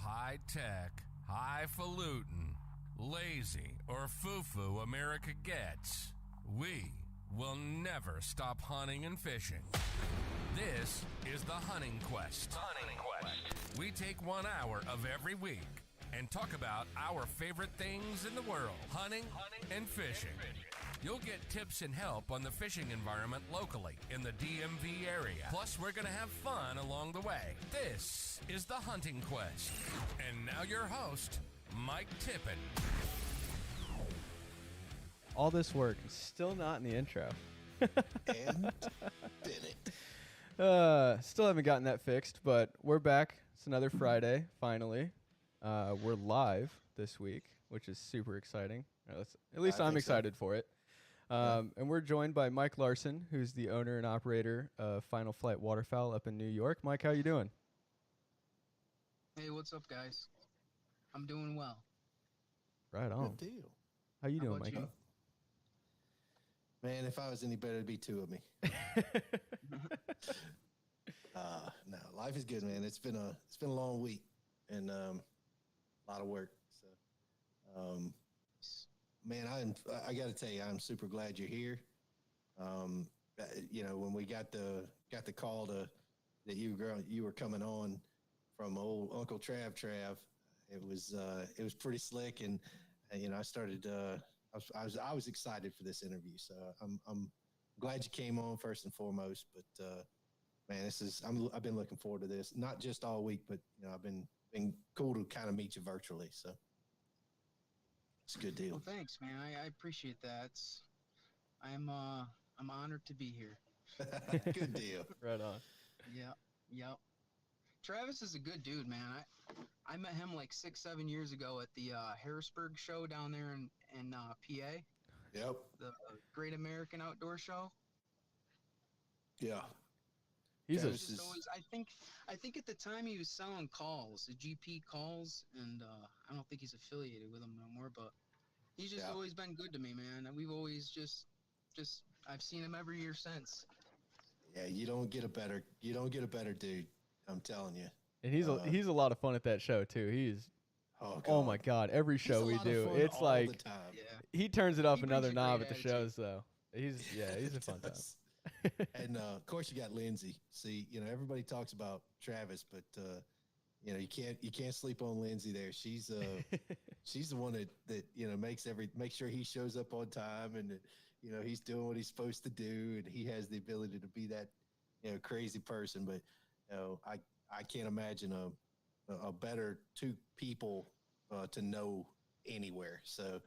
high-tech, highfalutin, lazy, or foo-foo America gets, we will never stop hunting and fishing. This is the Hunting Quest. We take 1 hour of every week and talk about our favorite things in the world, hunting and fishing. You'll get tips and help on the fishing environment locally in the DMV area. Plus, we're going to have fun along the way. This is the Hunting Quest. And now your host, Mike Tippin. All this work is still not in the intro. And did it. Still haven't gotten that fixed, but we're back. It's another Friday, finally. We're live this week, which is super exciting. At least I'm excited for it. And we're joined by Mike Larsen, who's the owner and operator of Final Flight Waterfowl up in New York. Mike, how you doing? Hey, what's up, guys? I'm doing well. Right on. Good deal. How you doing, about Mikey? you? Man, if I was any better, it'd be two of me. No, life is good, man. It's been a long week and a lot of work. So, man, I got to tell you, I'm super glad you're here. When we got the call that you were coming on from old Uncle Trav, it was pretty slick, and I started. I was excited for this interview, so I'm glad you came on first and foremost. But man, I've been looking forward to this, not just all week, but I've been cool to kind of meet you virtually. So it's a good deal. Well, thanks, man. I appreciate that. I'm honored to be here. Good deal. Right on. Yep. Travis is a good dude, man. I met him like 6-7 years ago at the Harrisburg show down there in PA. Yep. The Great American Outdoor Show. Yeah. I think at the time he was selling calls, the GP calls, and I don't think he's affiliated with them no more, but he's just always been good to me, man. And we've always just I've seen him every year since. Yeah, you don't get a better dude. I'm telling you. And he's a lot of fun at that show too. He's oh my god, every show we do, it's like he turns it up another knob at the shows though. He's a fun time. And of course you got Lindsay. See, everybody talks about Travis, but you can't sleep on Lindsay there. She's she's the one that makes sure he shows up on time, and he's doing what he's supposed to do, and he has the ability to be that crazy person. But I can't imagine a better two people to know anywhere. So,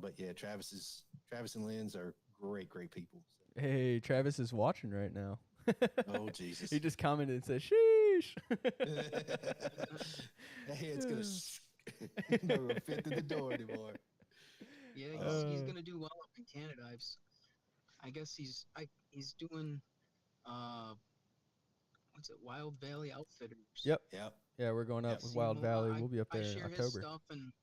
but yeah, Travis and Linz are great people. So. Hey, Travis is watching right now. Oh Jesus! He just commented and said, "Sheesh." Hey, it's gonna never fit through the door anymore. Yeah, he's gonna do well up in Canada. I guess he's doing what's it? Wild Valley Outfitters. Yep. Yeah, we're going up with Wild Valley. We'll be up there I share in October. His stuff and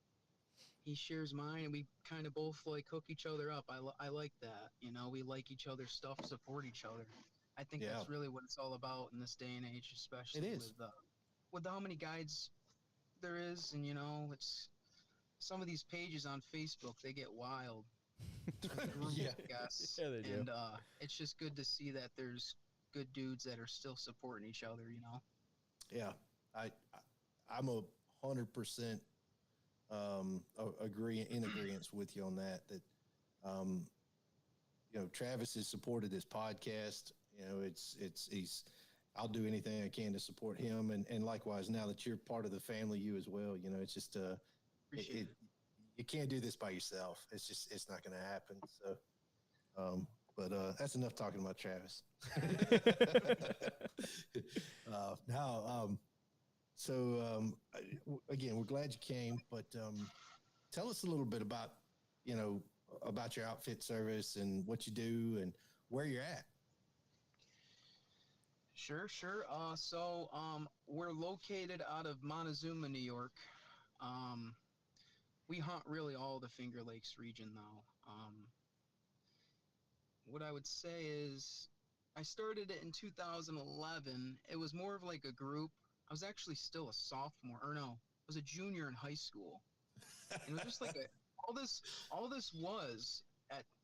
he shares mine, and we kind of both hook each other up. I like that. We like each other's stuff, support each other. I think that's really what it's all about in this day and age, especially with how many guides there is, and it's some of these pages on Facebook, they get wild. Yeah, they do. And it's just good to see that there's good dudes that are still supporting each other. Yeah, I'm 100% in agreement with you on that. That Travis has supported this podcast. I'll do anything I can to support him, and likewise now that you're part of the family, you as well. It's just you can't do this by yourself. It's not going to happen. So, but that's enough talking about Travis. Again, we're glad you came, but tell us a little bit about your outfit service and what you do and where you're at. Sure. So we're located out of Montezuma, New York. We hunt really all the Finger Lakes region now. What I would say is I started it in 2011. It was more of like a group. I was actually still a sophomore, or no, was a junior in high school. And it was just like all this was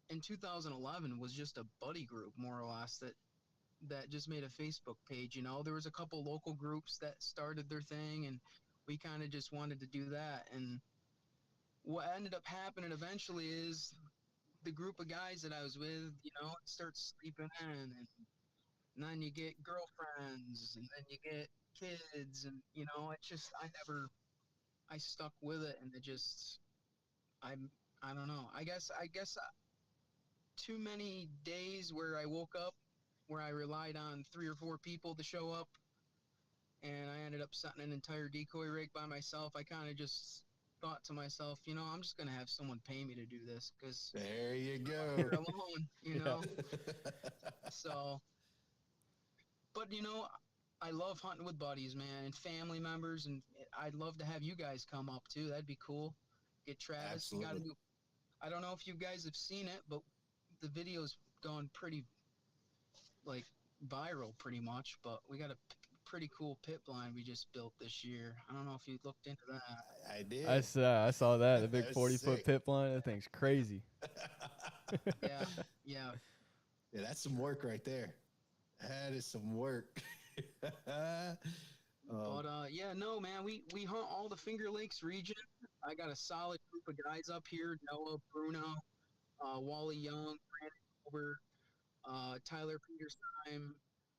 in 2011 was just a buddy group, more or less, that just made a Facebook page. You know, there was a couple local groups that started their thing, and we kind of just wanted to do that. And what ended up happening eventually is the group of guys that I was with, you know, start sleeping in, and then you get girlfriends, and then you get kids, and you know, it just I stuck with it, and it just I don't know. I guess too many days where I woke up where I relied on 3 or 4 people to show up, and I ended up setting an entire decoy rig by myself. I kind of just thought to myself, you know, I'm just gonna have someone pay me to do this, because there you go. You're alone, you know. So, but you know, I love hunting with buddies, man, and family members, and I'd love to have you guys come up too. That'd be cool. Get Travis. Absolutely. I don't know if you guys have seen it, but the video's gone pretty like viral pretty much. But we got a pretty cool pit blind we just built this year. I don't know if you looked into that. I did. I saw that, the big That's 40-foot sick. pit blind. That thing's crazy. Yeah. Yeah, that's some work right there. That is some work. But yeah, no, man, we hunt all the Finger Lakes region. I got a solid group of guys up here: Noah, Bruno, Wally Young, Brandon Gilbert, Tyler Petersheim.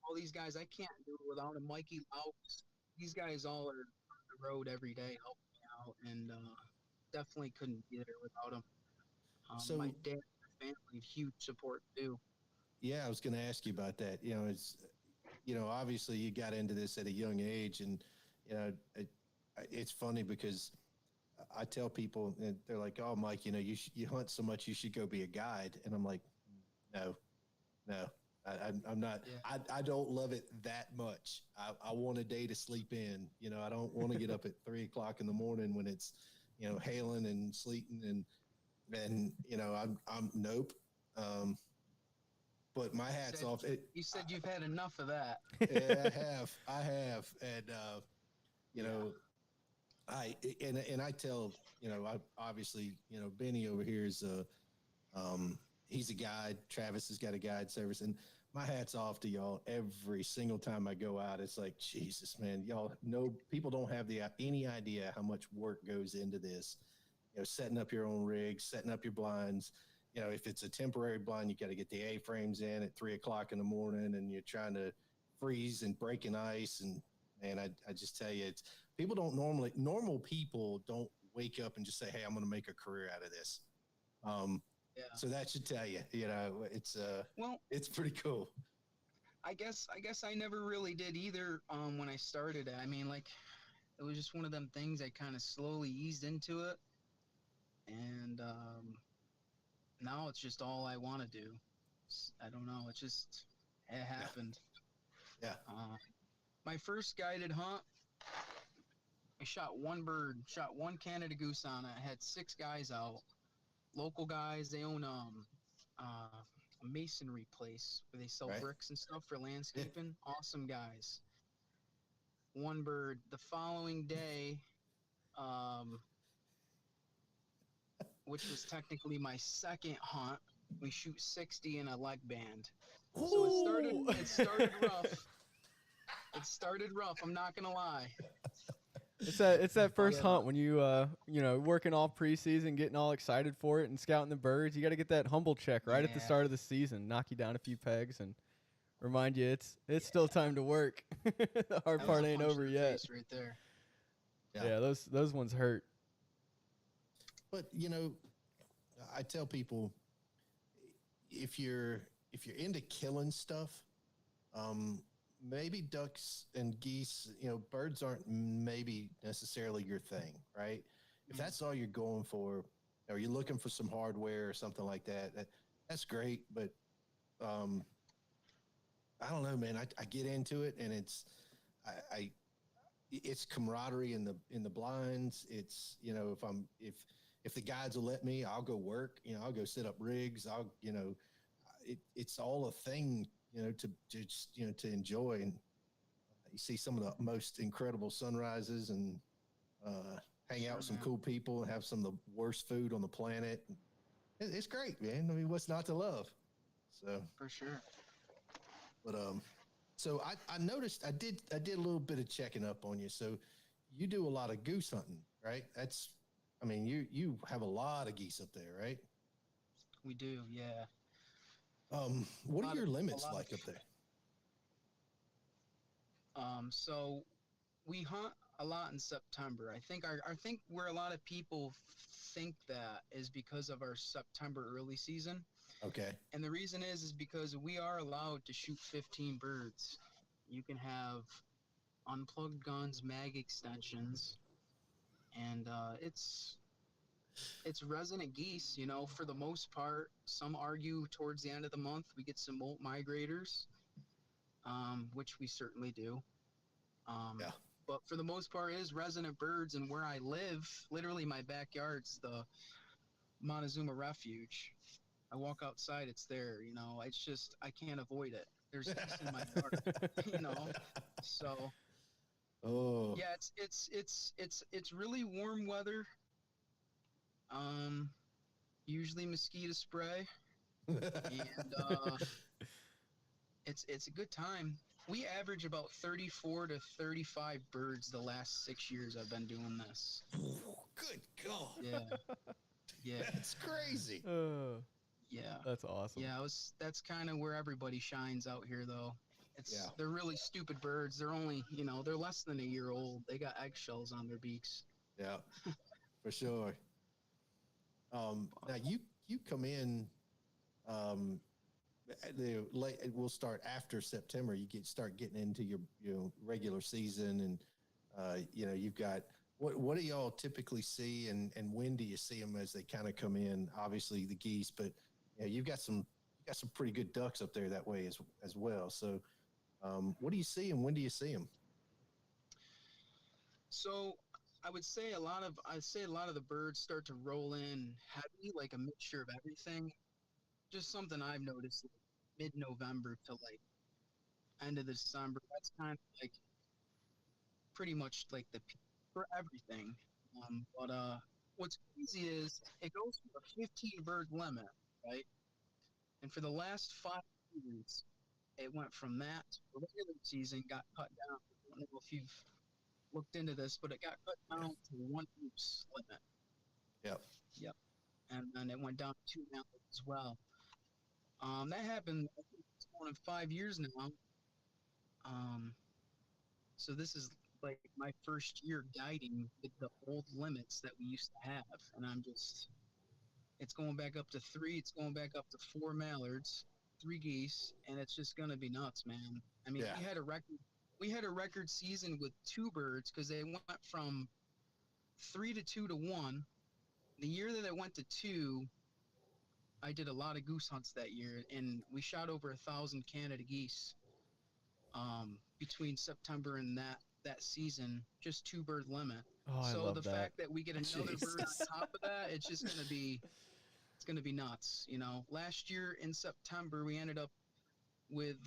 All these guys, I can't do it without them. Mikey Louts. These guys all are on the road every day helping me out, and definitely couldn't be there without them. So- my dad and my family, huge support too. Yeah, I was going to ask you about that. You know, obviously you got into this at a young age, and you know, it's funny because I tell people, and they're like, "Oh, Mike, you know, you hunt so much, you should go be a guide." And I'm like, "No, I'm not. Yeah. I don't love it that much. I want a day to sleep in. You know, I don't want to get up at 3:00 in the morning when it's, you know, hailing and sleeting and you know, I'm nope." But my hat's off. You said you've had enough of that. Yeah, I have, and you know, I tell, you know, I obviously, you know, Benny over here is he's a guide. Travis has got a guide service, and my hat's off to y'all every single time I go out. It's like, Jesus, man, y'all know people don't have any idea how much work goes into this. You know, setting up your own rigs, setting up your blinds. You know, if it's a temporary blind, you got to get the A-frames in at 3:00 in the morning, and you're trying to freeze and breaking ice. And man, I just tell you, it's people don't normal people don't wake up and just say, "Hey, I'm going to make a career out of this." Yeah. So that should tell you, you know, it's pretty cool. I guess I never really did either. When I started it, I mean, like, it was just one of them things. I kind of slowly eased into it, and now it's just all I want to do. I don't know. It happened. Yeah. My first guided hunt, I shot one bird, shot one Canada goose on it. I had 6 guys out, local guys. They own a masonry place where they sell Right. bricks and stuff for landscaping. Awesome guys. One bird. The following day, which was technically my second hunt, we shoot 60 in a leg band. So it started rough. It started rough, I'm not gonna lie. It's that first hunt when you you know, working all preseason, getting all excited for it and scouting the birds. You got to get that humble check right at the Yeah. start of the season, knock you down a few pegs and remind you it's still time to work. The hard That part was a ain't punch over in the yet. face right there. Yeah, those ones hurt. But you know, I tell people if you're into killing stuff, maybe ducks and geese, you know, birds aren't maybe necessarily your thing, right? If that's all you're going for, or you're looking for some hardware or something like that, that's great. But I don't know, man. I get into it, and it's camaraderie in the blinds. It's, you know, if the guides will let me, I'll go work. You know, I'll go set up rigs. It's all a thing, you know, to just, you know, to enjoy. And you see some of the most incredible sunrises and hang out with some man. cool people and have some of the worst food on the planet. It's great, man. I mean, what's not to love? So For sure. but so I noticed I did a little bit of checking up on you. So you do a lot of goose hunting, right? I mean, you have a lot of geese up there, right? We do, yeah. What are your limits like up there? So we hunt a lot in September. I think where a lot of people think that is because of our September early season. Okay. And the reason is because we are allowed to shoot 15 birds. You can have unplugged guns, mag extensions, and it's resident geese, you know, for the most part. Some argue towards the end of the month we get some molt migrators, which we certainly do. Yeah. But for the most part, it is resident birds, and where I live, literally my backyard's the Montezuma Refuge. I walk outside, it's there. You know, it's just I can't avoid it. There's geese in my yard, you know. So Oh. yeah, it's really warm weather. Usually mosquito spray, and it's a good time. We average about 34 to 35 birds the last 6 years I've been doing this. Good God. Yeah, yeah, That's crazy. yeah. That's awesome. Yeah, that's kind of where everybody shines out here, though. They're really stupid birds. They're only, you know, they're less than a year old. They got eggshells on their beaks. Yeah, for sure. Now you come in, we'll start after September. You start getting into your regular season, and you've got what do y'all typically see, and when do you see them as they kind of come in? Obviously the geese, but you've got some pretty good ducks up there that way as well. So what do you see, and when do you see them? So I would say a lot of the birds start to roll in heavy, like a mixture of everything. Just something I've noticed, like mid-November to like end of December. That's kind of like pretty much like the peak for everything. But what's crazy is it goes to a 15 bird limit, right? And for the last 5 years, it went from that to the regular season got cut down. I don't know if you've looked into this, but it got cut down to 1 goose limit. Yep. And then it went down to 2 now as well. That happened, I think it's going on 5 years now. So this is like my first year guiding with the old limits that we used to have. And it's going back up to 3, it's going back up to 4 mallards, 3 geese, and it's just going to be nuts, man. I mean, we had a record season with 2 birds because they went from 3 to 2 to 1. The year that it went to 2, I did a lot of goose hunts that year, and we shot over 1,000 Canada geese between September and that season, just 2 bird limit. Oh, so I love the that. fact that we get another bird on top of that, it's just gonna be nuts. You know, last year in September we ended up with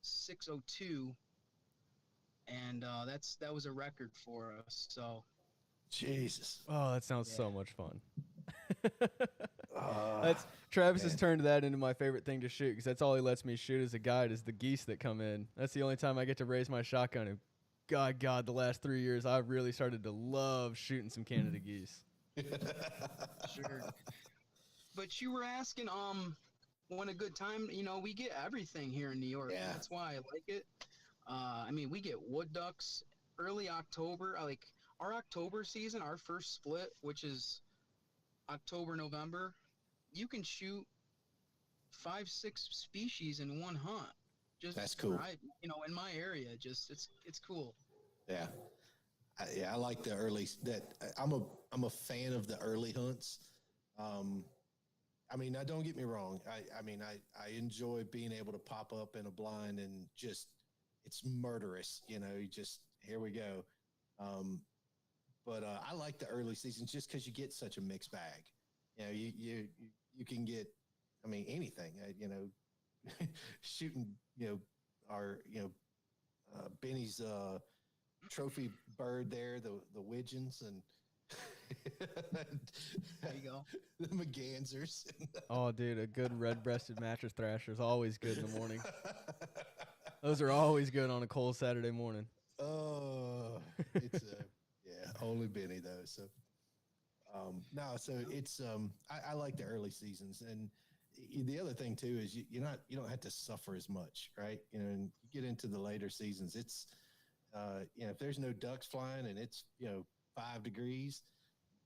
602, and that was a record for us. So Jesus. Oh, that sounds so much fun. Travis has turned that into my favorite thing to shoot because that's all he lets me shoot as a guide is the geese that come in. That's the only time I get to raise my shotgun. And God, the last 3 years I've really started to love shooting some Canada geese. Sure. But you were asking, when a good time, you know, we get everything here in New York. Yeah. That's why I like it. I mean, we get wood ducks early October. Like our October season, our first split, which is October, November, you can shoot 5-6 species in one hunt. That's cool. In my area, it's cool. Yeah. I like the early I'm a fan of the early hunts. I mean, now don't get me wrong. I enjoy being able to pop up in a blind and just, it's murderous, you just, here we go. But I like the early seasons just because you get such a mixed bag. You can get, anything, shooting, Benny's trophy bird there, the widgeons, and There you go. The Magansers. Oh, dude, a good red-breasted mattress thrasher is always good in the morning. Those are always good on a cold Saturday morning. Oh, it's only Benny though. So, no, so it's I like the early seasons, and the other thing too is you don't have to suffer as much, right? You know, and you get into the later seasons, it's if there's no ducks flying and it's 5 degrees,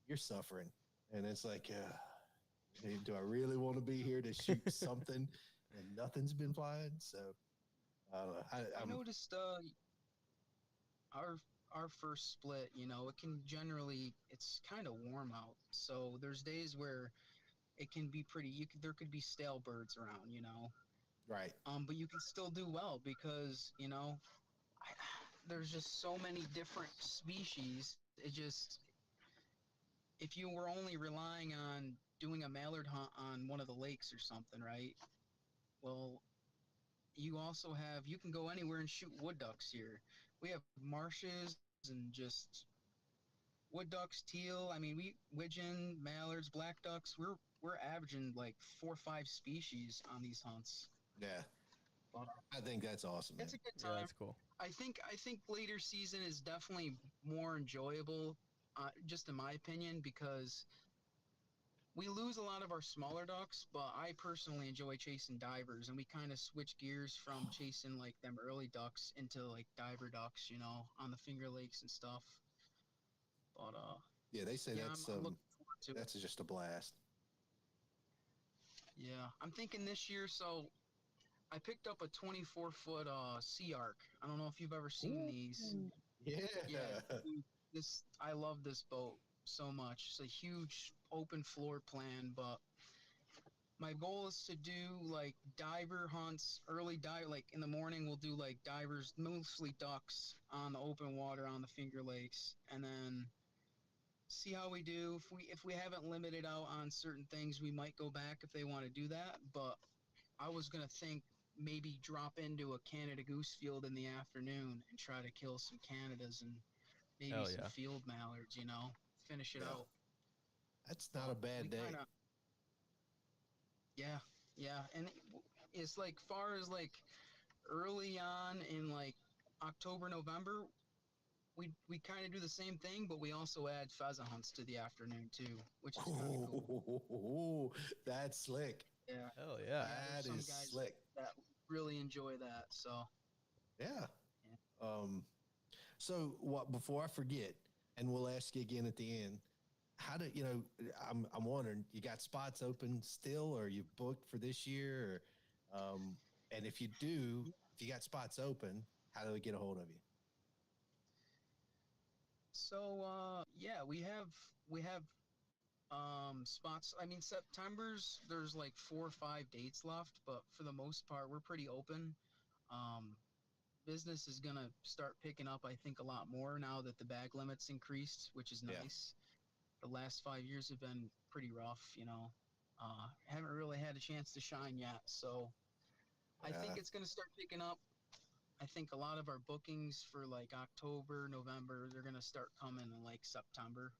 you're suffering, and it's like, do I really want to be here to shoot something and nothing's been flying? So I don't know. I noticed our first split, it can it's kind of warm out. So there's days where it can be there could be stale birds around, Right. But you can still do well because, there's just so many different species. If you were only relying on doing a mallard hunt on one of the lakes or something, right? Well, you can go anywhere and shoot wood ducks here. We have marshes and just wood ducks, teal. I mean, widgeon, mallards, black ducks. We're averaging like 4 or 5 species on these hunts. Yeah. But I think that's awesome. It's man. a good time. Yeah, that's cool. I think later season is definitely more enjoyable, just in my opinion, because we lose a lot of our smaller ducks, but I personally enjoy chasing divers, and we kind of switch gears from chasing like them early ducks into like diver ducks, on the Finger Lakes and stuff. But yeah, they say that's I'm looking forward to that's just a blast. Yeah, I'm thinking this year. So I picked up a 24-foot Sea Arc. I don't know if you've ever seen these. Yeah. Yeah, I love this boat so much. It's a huge open floor plan, but my goal is to do like diver hunts, like in the morning we'll do like divers, mostly ducks on the open water on the Finger Lakes, and then see how we do. If we haven't limited out on certain things, we might go back if they want to do that, but I was going to think maybe drop into a Canada goose field in the afternoon and try to kill some Canadas and maybe some field mallards, finish it out. That's not a bad day. Yeah. And it's like far as like early on in like October, November, we kind of do the same thing, but we also add pheasant hunts to the afternoon too, which is kind of cool. That's slick. Yeah. Hell yeah. That is slick. That really enjoy that. So. Yeah. So what? Before I forget, and we'll ask you again at the end. How do I'm wondering, you got spots open still, or you booked for this year, or, and if you got spots open, how do we get a hold of you? So we have spots. I mean, September's there's like 4 or 5 dates left, but for the most part, we're pretty open. Business is gonna start picking up, I think, a lot more now that the bag limit's increased, which is nice. The last 5 years have been pretty rough, haven't really had a chance to shine yet. So I think it's going to start picking up. I think a lot of our bookings for like October, November, they're going to start coming in like September.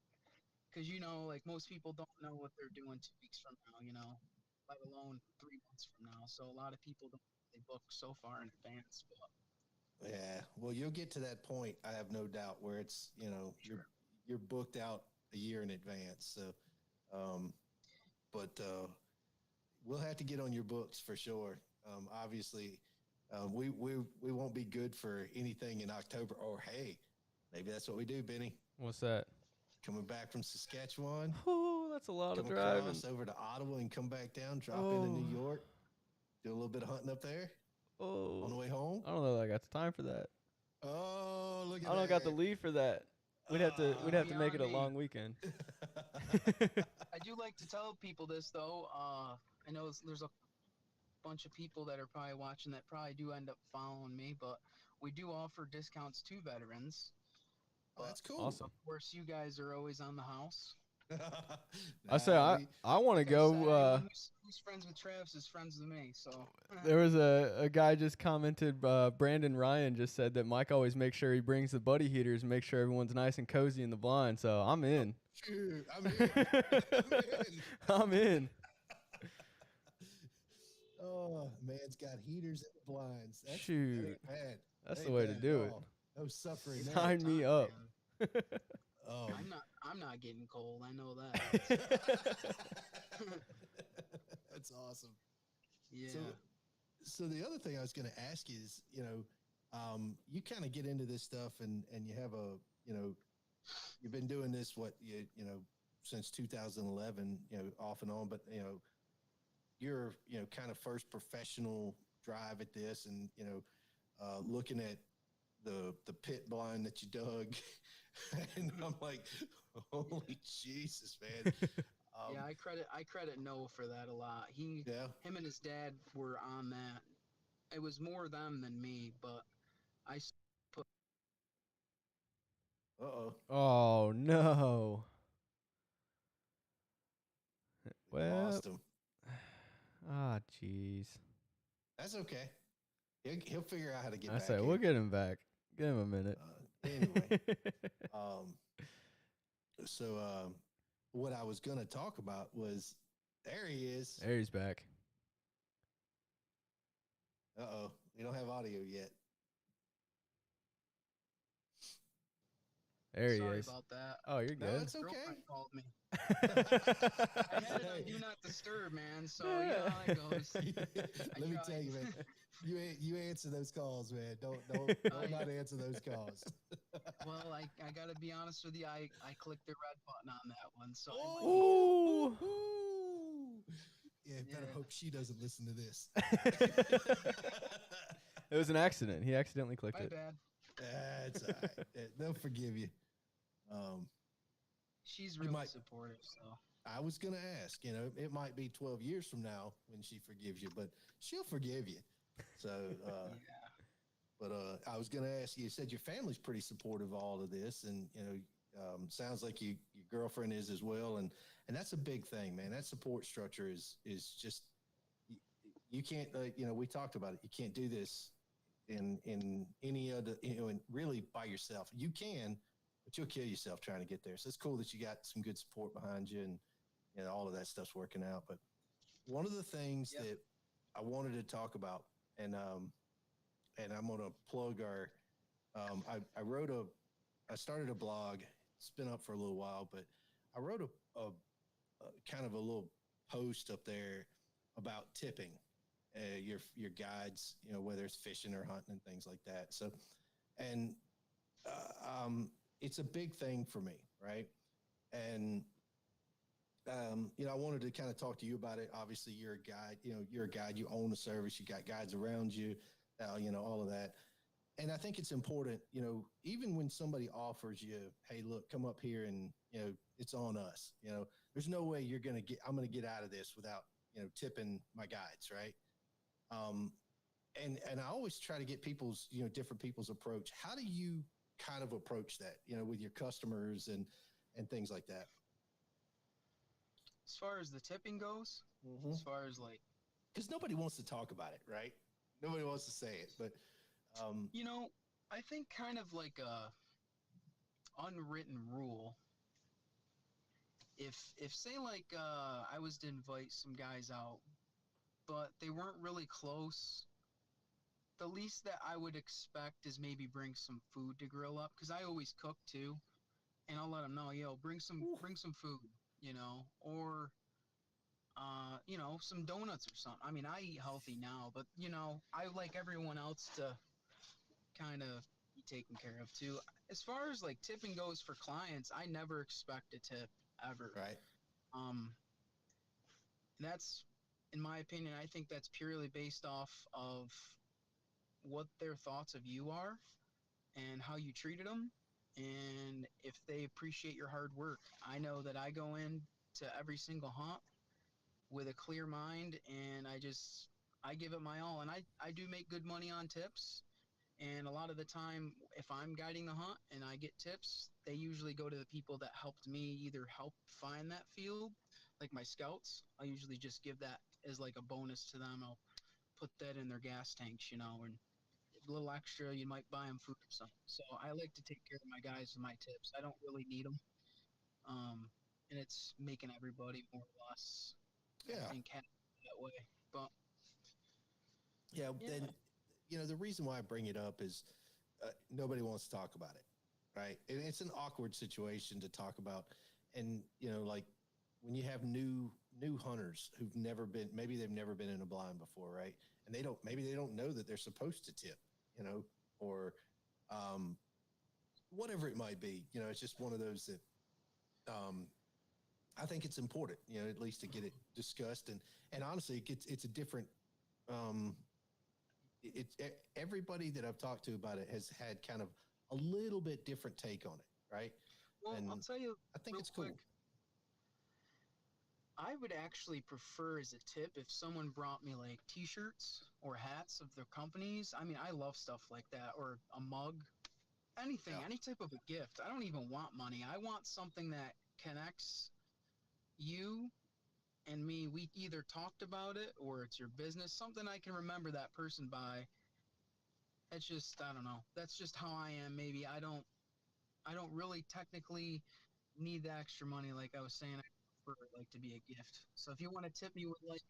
Because, like most people don't know what they're doing 2 weeks from now, let alone 3 months from now. So a lot of people don't really book so far in advance. But yeah, well, you'll get to that point, I have no doubt, where it's, you're booked out a year in advance. So, but we'll have to get on your books for sure. Obviously, we won't be good for anything in October. Or hey, maybe that's what we do, Benny. What's that? Coming back from Saskatchewan. Oh, that's a lot of driving. Across over to Ottawa and come back down, drop into New York, do a little bit of hunting up there. On the way home. I don't know that I got the time for that. Oh, look at that. I don't got the leave for that. We'd have to make it a long weekend. I do like to tell people this though. I know there's a bunch of people that are probably watching that probably do end up following me, but we do offer discounts to veterans. Oh, that's cool. Awesome. Of course, you guys are always on the house. I say I want to go. Anyone who's friends with Travis is friends with me. So There was a guy just commented. Brandon Ryan just said that Mike always makes sure he brings the buddy heaters and makes sure everyone's nice and cozy in the blind. So I'm in. Shoot, I'm in. I'm in. Oh, man's got heaters in the blinds. Shoot. That ain't bad. That's That the ain't way to bad do at it. all. No suffering there. Sign me up. I'm not getting cold. I know that. That's awesome. Yeah. So the other thing I was going to ask is, you kind of get into this stuff and you have you've been doing this, since 2011, off and on, but, you're, kind of first professional drive at this and, looking at the pit blind that you dug. And I'm like, holy Jesus, man. Yeah, I credit Noah for that a lot. Him and his dad were on that. It was more them than me, but I put. Oh no. Well, lost him. Ah, jeez. That's okay. He'll figure out how to get I back. say we'll get him back. Give him a minute. Anyway, what I was going to talk about was, there he is. There he's back. We don't have audio yet. There he Sorry is. about that. Oh, you're No, good. it's okay. Girlfriend called me. I had it on Do Not Disturb, man. So you know how it goes. Let me tell you, man. You answer those calls, man. Don't not answer those calls. Well, I gotta be honest with you. I clicked the red button on that one. So Ooh. Yeah, better hope she doesn't listen to this. It was an accident. He accidentally clicked my it. bad. That's all right. They'll forgive you. She's really supportive. So I was gonna ask. It might be 12 years from now when she forgives you, but she'll forgive you. So, yeah. But I was gonna ask you. You said your family's pretty supportive of all of this, and sounds like your girlfriend is as well, and that's a big thing, man. That support structure is just you can't. We talked about it. You can't do this in any other, and really by yourself. You can, but you'll kill yourself trying to get there. So it's cool that you got some good support behind you, and all of that stuff's working out. But one of the things that I wanted to talk about, and I'm going to plug our, I started a blog. It's been up for a little while, but I wrote a kind of a little post up there about tipping your guides, whether it's fishing or hunting and things like that. So, and it's a big thing for me, right? And I wanted to kind of talk to you about it. Obviously, you're a guide. You're a guide. You own a service. You got guides around you. All of that. And I think it's important. Even when somebody offers you, "Hey, look, come up here," and it's on us. There's no way I'm gonna get out of this without tipping my guides, right? And I always try to get people's different people's approach. How do you kind of approach that with your customers and things like that? As far as the tipping goes, as far as because nobody wants to talk about it, right? Nobody wants to say it, but I think kind of like a unwritten rule. If say I was to invite some guys out, but they weren't really close, the least that I would expect is maybe bring some food to grill up, because I always cook too, and I'll let them know, bring some food, or some donuts or something. I mean, I eat healthy now, but I like everyone else to kind of be taken care of too. As far as tipping goes for clients, I never expect a tip ever. Right. That's, in my opinion, I think that's purely based off of what their thoughts of you are and how you treated them, and if they appreciate your hard work. I know that I go in to every single hunt with a clear mind, and I give it my all, and I do make good money on tips, And a lot of the time, if I'm guiding the hunt and I get tips, they usually go to the people that helped me either help find that field, like my scouts. I usually just give that as like a bonus to them. I'll put that in their gas tanks, and a little extra, you might buy them food or something. So I like to take care of my guys with my tips. I don't really need them. And it's making everybody more or less, Yeah. I think, happy that way. But yeah. Then, the reason why I bring it up is nobody wants to talk about it, right? And it's an awkward situation to talk about. And, like when you have new hunters who've never been, maybe they've never been in a blind before, right? And maybe they don't know that they're supposed to tip, or whatever it might be. It's just one of those that I think it's important, at least to get it discussed. And honestly, it's a different, everybody that I've talked to about it has had kind of a little bit different take on it, right? Well, and I'll tell you, I think it's cool. Quick, I would actually prefer as a tip if someone brought me like t-shirts or hats of their companies. I mean, I love stuff like that, or a mug, anything, any type of a gift. I don't even want money. I want something that connects you and me. We either talked about it or it's your business, something I can remember that person by. It's just, I don't know. That's just how I am. Maybe I don't really technically need the extra money. Like I was saying, I prefer it like to be a gift. So if you want to tip me with like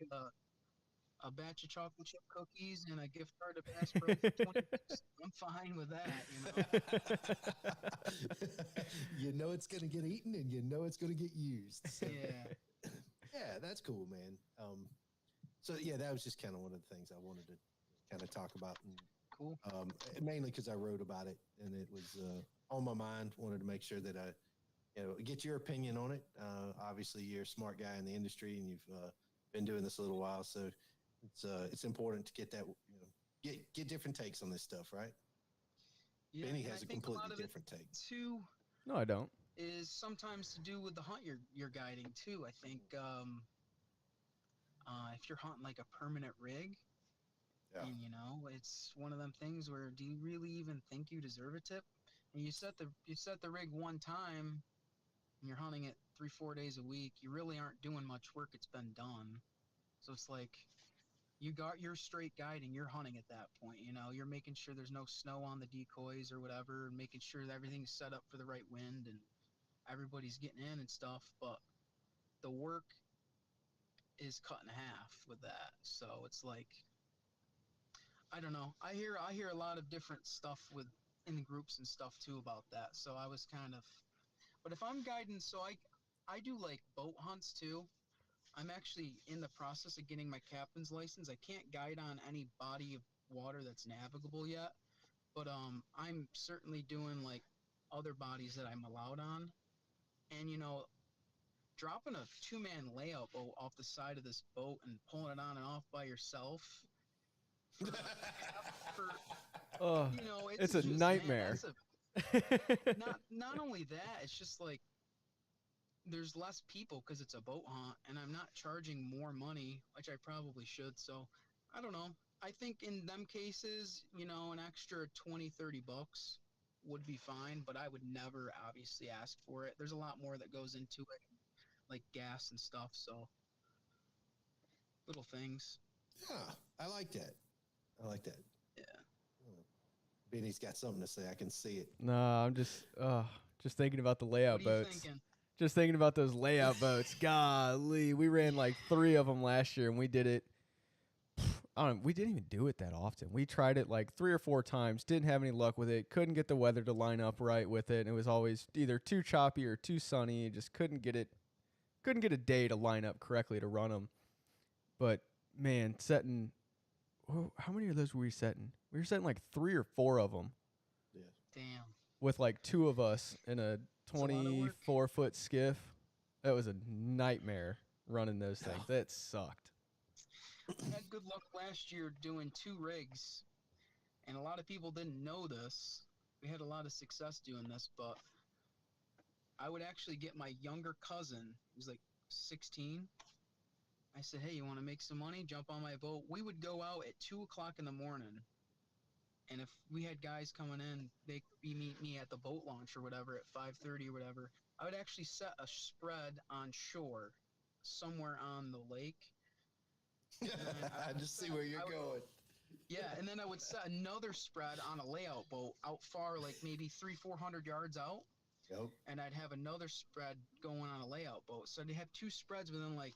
a batch of chocolate chip cookies and a gift card to Bass Pro for 20 bucks, I'm fine with that, It's going to get eaten and it's going to get used. So. Yeah. Yeah, that's cool, man. So yeah, that was just kind of one of the things I wanted to kind of talk about. And, cool. Mainly because I wrote about it and it was on my mind. Wanted to make sure that I, get your opinion on it. Obviously, you're a smart guy in the industry and you've been doing this a little while, so it's important to get that, get different takes on this stuff, right? Yeah, Benny has a completely different take too. No, I don't. Is sometimes to do with the hunt you're guiding too. I think if you're hunting like a permanent rig, and it's one of them things where do you really even think you deserve a tip? And you set the rig one time, and you're hunting it 3-4 days a week. You really aren't doing much work. It's been done, so it's like you're straight guiding. You're hunting at that point. You're making sure there's no snow on the decoys or whatever, and making sure that everything's set up for the right wind and everybody's getting in and stuff, but the work is cut in half with that. So it's like, I don't know. I hear a lot of different stuff in the groups and stuff too about that. So I was kind of, but if I'm guiding, so I do like boat hunts too. I'm actually in the process of getting my captain's license. I can't guide on any body of water that's navigable yet, but I'm certainly doing like other bodies that I'm allowed on. And, dropping a 2-man layout boat off the side of this boat and pulling it on and off by yourself. It's a just, nightmare. Man, not only that, it's just like there's less people because it's a boat hunt, and I'm not charging more money, which I probably should. So I don't know. I think in them cases, an extra 20-30 bucks would be fine, but I would never obviously ask for it. There's a lot more that goes into it, like gas and stuff, so little things. Yeah, I like that. Yeah. Benny's got something to say. I can see it. No, I'm just thinking about the layout What are you boats. thinking? Just thinking about those layout boats. Golly, we ran like 3 of them last year, and we did it. We didn't even do it that often. We tried it like 3 or 4 times. Didn't have any luck with it. Couldn't get the weather to line up right with it. And it was always either too choppy or too sunny. Just couldn't get it. Couldn't get a day to line up correctly to run them. But man, setting. How many of those were we setting? We were setting like 3 or 4 of them. Yeah. Damn. With like 2 of us in a 24-foot skiff. That was a nightmare running those things. That sucked. I had good luck last year doing 2 rigs, and a lot of people didn't know this. We had a lot of success doing this, but I would actually get my younger cousin, who's like 16. I said, hey, you want to make some money? Jump on my boat. We would go out at 2 o'clock in the morning And if we had guys coming in, they could be meet me at the boat launch or whatever at 5:30 or whatever. I would actually set a spread on shore, somewhere on the lake. I just see where you're going. Yeah, and then I would set another spread on a layout boat out far, like maybe 300-400 yards out. Yep. And I'd have another spread going on a layout boat. So I'd have two spreads within like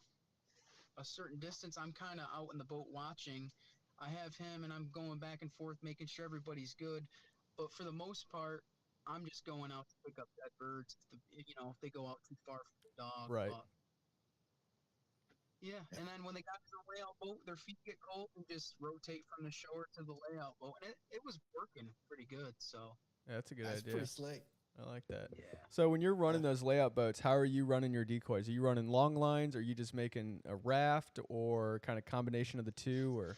a certain distance. I'm kind of out in the boat watching. I have him, and I'm going back and forth, making sure everybody's good. But for the most part, I'm just going out to pick up dead birds. If they go out too far from the dog. Right. But yeah, and then when they got to the layout boat, their feet get cold and just rotate from the shore to the layout boat. And it was working pretty good, so. Yeah, that's a good That's idea. pretty slick. I like that. Yeah. So when you're running those layout boats, how are you running your decoys? Are you running long lines? Are you just making a raft, or kind of combination of the two? Or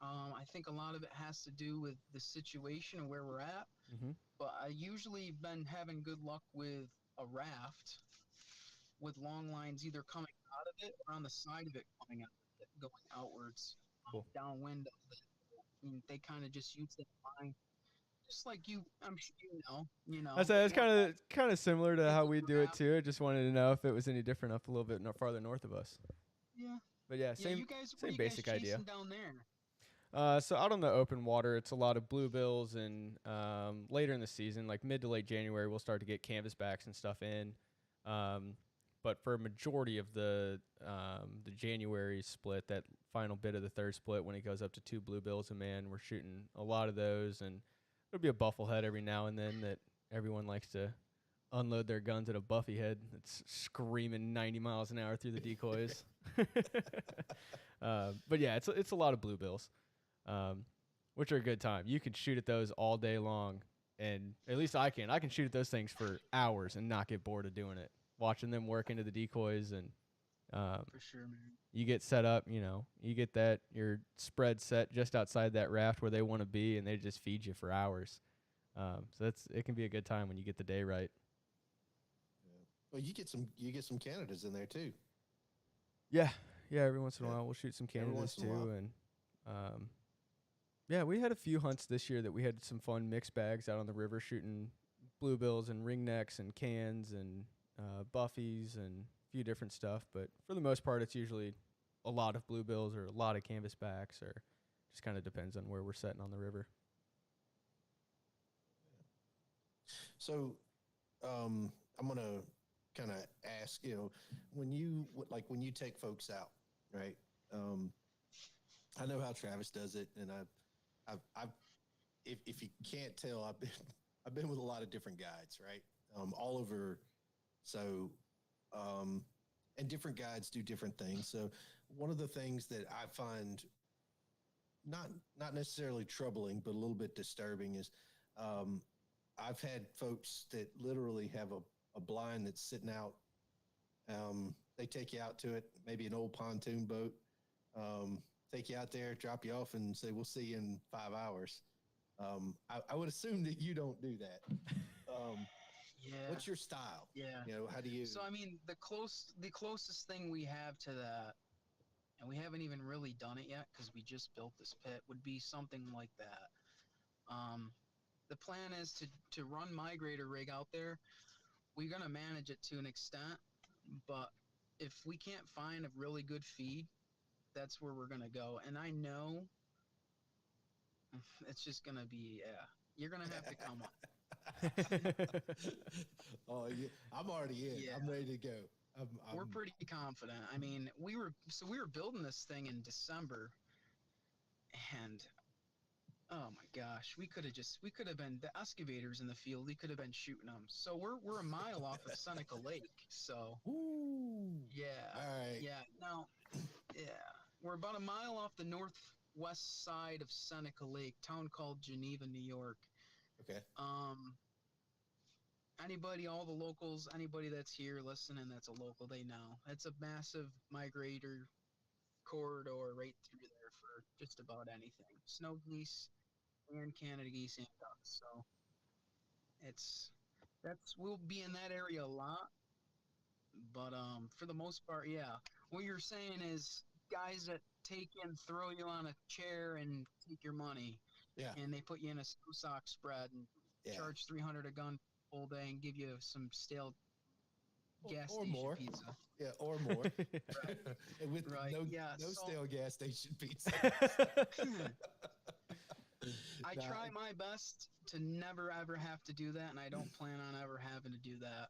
I think a lot of it has to do with the situation and where we're at. mm-hmm. But I usually been having good luck with a raft with long lines either coming out of it or on the side of it coming out of it, going outwards, Cool. downwind of it. I mean, they kind of just use that line. Just like you, I'm sure you know. That's kind of similar to how we do it too. I just wanted to know if it was any different up a little bit farther north of us. Yeah. But yeah, Yeah, same you guys, same what basic are you guys idea. chasing down there? So out on the open water, it's a lot of bluebills, and later in the season, like mid to late January, we'll start to get canvasbacks and stuff in. But for a majority of the January split, that final bit of the third split, when it goes up to 2 bluebills a man, we're shooting a lot of those, and there'll be a bufflehead every now and then that everyone likes to unload their guns at a buffy head that's screaming 90 miles an hour through the decoys. But yeah, it's a lot of bluebills. Which are a good time. You can shoot at those all day long, and at least I can. I can shoot at those things for hours and not get bored of doing it. Watching them work into the decoys, and For sure, man. you get set up. You get your spread set just outside that raft where they want to be, and they just feed you for hours. So it can be a good time when you get the day right. Yeah. Well, you get some Canadas in there too. Yeah. Every once in a Yeah. while, we'll shoot some Every Canadas once in a too, and yeah, we had a few hunts this year that we had some fun mixed bags out on the river shooting bluebills and ringnecks and cans and buffies and a few different stuff. But for the most part, it's usually a lot of bluebills or a lot of canvasbacks, or just kind of depends on where we're setting on the river. So, I'm gonna kind of ask, when you take folks out, right? I know how Travis does it, and if you can't tell, I've been with a lot of different guides, right? All over. So, and different guides do different things. So one of the things that I find not necessarily troubling, but a little bit disturbing is, I've had folks that literally have a blind that's sitting out. They take you out to it, maybe an old pontoon boat, take you out there, drop you off, and say, we'll see you in 5 hours. I would assume that you don't do that. Yeah. What's your style? Yeah. How do you? So I mean, the closest thing we have to that, and we haven't even really done it yet because we just built this pit, would be something like that. The plan is to run migrator rig out there. We're gonna manage it to an extent, but if we can't find a really good feed, that's where we're gonna go. And I know it's just gonna be you're gonna have to come up. Oh, yeah, I'm already in. Yeah. I'm ready to go. We're pretty confident. I mean, we were building this thing in December, and oh my gosh, we could have been the excavators in the field. We could have been shooting them. So we're a mile off of Seneca Lake. So Ooh. yeah, All right. yeah. Now, yeah, we're about a mile off the northwest side of Seneca Lake, town called Geneva, New York. Okay. All the locals, anybody that's here listening that's a local, they know. It's a massive migrator corridor right through there for just about anything. Snow geese and Canada geese and ducks. So we'll be in that area a lot. But for the most part, yeah. What you're saying is guys that take and throw you on a chair and take your money. Yeah. And they put you in a snow sock spread and charge $300 a gun all day and give you some stale gas or station more pizza. Yeah, or more. Right. With no So, stale gas station pizza. I try my best to never ever have to do that, and I don't plan on ever having to do that.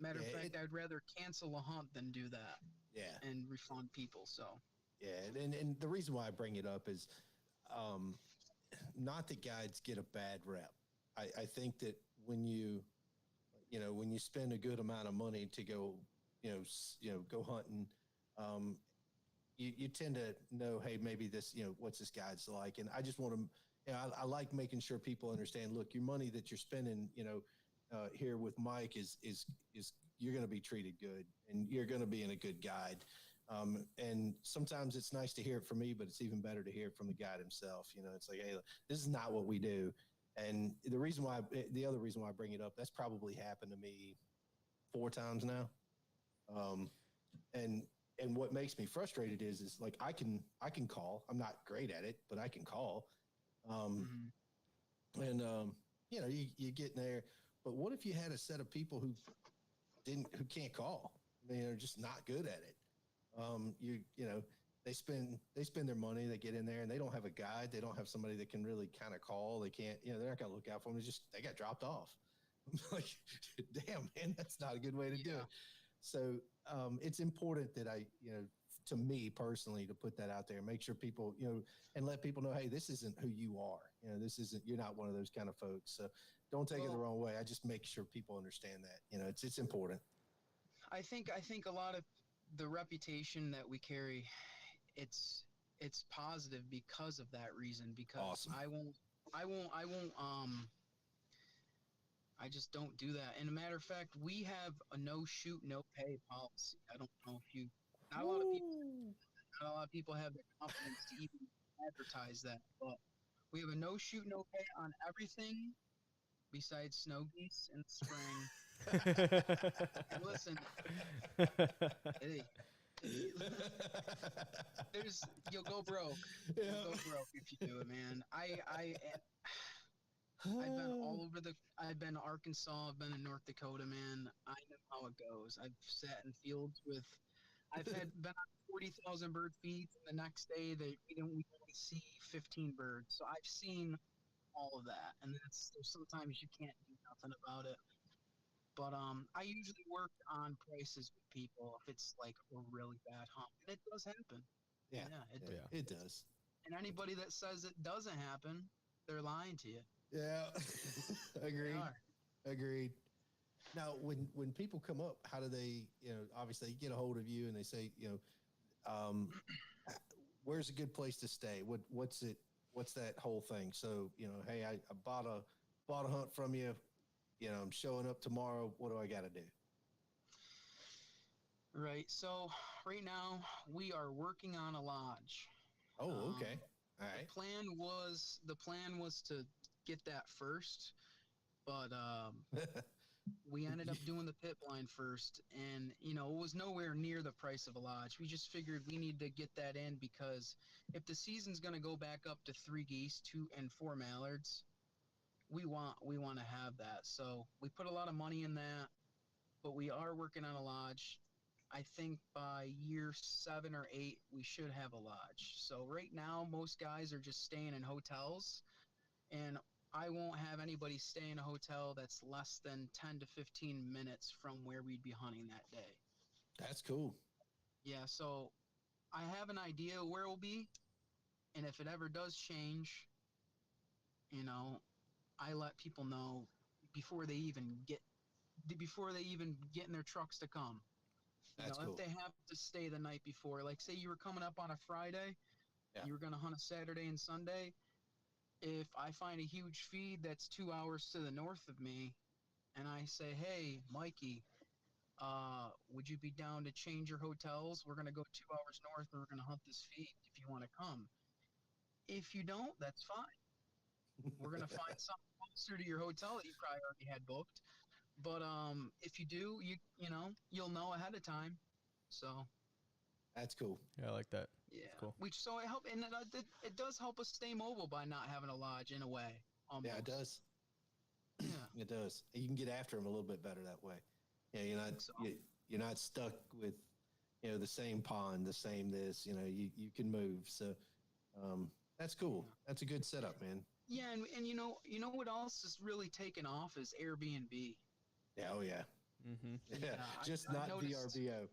Matter of fact, I'd rather cancel a hunt than do that. Yeah. And refund people. So. Yeah, and the reason why I bring it up is, not that guides get a bad rep. I think that when you spend a good amount of money to go, go hunting, you tend to know, hey, maybe this, what's this guide's like. And I just want to, I like making sure people understand, look, your money that you're spending, here with Mike is you're going to be treated good and you're going to be in a good guide. And sometimes it's nice to hear it from me, but it's even better to hear it from the guide himself. It's like, hey, this is not what we do. And the other reason why I bring it up, that's probably happened to me 4 times now. And what makes me frustrated is like, I can call. I'm not great at it, but I can call. And you get in there, but what if you had a set of people who can't call? They're just not good at it. They spend their money, they get in there and they don't have a guide. They don't have somebody that can really kind of call. They can't, they're not going to look out for them. They got dropped off. Like, damn, man, that's not a good way to do it. So, it's important that to me personally, to put that out there, make sure people, and let people know, hey, this isn't who you are. You're not one of those kind of folks. So don't take it the wrong way. I just make sure people understand that, it's important. I think a lot of the reputation that we carry, it's positive because of that reason, because awesome. I just don't do that. And a matter of fact, we have a no shoot, no pay policy. I don't know if not a lot of people have the confidence to even advertise that, but we have a no shoot, no pay on everything besides snow geese in the spring. And listen, hey, you'll go broke. You'll go broke if you do it, man. I've been all over I've been to Arkansas, I've been in North Dakota, man. I know how it goes. I've sat in fields I've been on 40,000 bird feeds, and the next day we only see 15 birds. So I've seen all of that, and there's sometimes you can't do nothing about it. But I usually work on prices with people if it's like a really bad hunt, and it does happen. Yeah, it does. And anybody that says it doesn't happen, they're lying to you. Yeah, agreed. Now, when people come up, how do they, obviously they get a hold of you and they say, where's a good place to stay? What's that whole thing? So, hey, I bought a hunt from you. I'm showing up tomorrow. What do I got to do? Right. So right now we are working on a lodge. Oh, okay. All right. The plan was to get that first, but we ended up doing the pit blind first, and it was nowhere near the price of a lodge. We just figured we need to get that in, because if the season's going to go back up to 3 geese, 2 and 4 mallards, we want to have that. So we put a lot of money in that, but we are working on a lodge. I think by year 7 or 8, we should have a lodge. So right now, most guys are just staying in hotels, and I won't have anybody stay in a hotel that's less than 10 to 15 minutes from where we'd be hunting that day. That's cool. Yeah, so I have an idea where it'll be, and if it ever does change, I let people know before they even get in their trucks to come. That's cool. If they have to stay the night before, like say you were coming up on a Friday, you were going to hunt a Saturday and Sunday. If I find a huge feed that's 2 hours to the north of me, and I say, hey, Mikey, would you be down to change your hotels? We're going to go 2 hours north, and we're going to hunt this feed if you want to come. If you don't, that's fine. We're going to find something closer to your hotel that you probably already had booked. But if you do, you'll know ahead of time. So that's cool. Yeah, I like that. Yeah. Cool. So it help, and it does help us stay mobile by not having a lodge in a way. Almost. Yeah, it does. Yeah. It does. You can get after them a little bit better that way. Yeah, you're not stuck with, the same pond, the same this. You can move. So that's cool. That's a good setup, man. Yeah, and you know what else is really taken off is Airbnb. Yeah, oh yeah. Mm-hmm. Yeah, just not VRBO.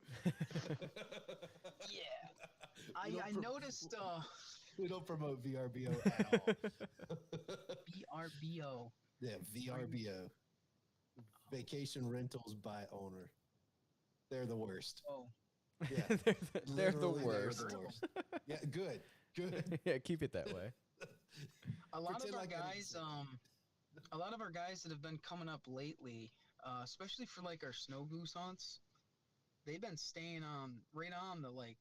Yeah, I noticed. We don't promote VRBO at all. VRBO. Yeah, VRBO. Vacation rentals by owner. They're the worst. Oh. Yeah, they're the worst. They're the worst. Yeah, good. Yeah, keep it that way. A lot of our guys that have been coming up lately, especially for like our snow goose hunts, they've been staying right on the like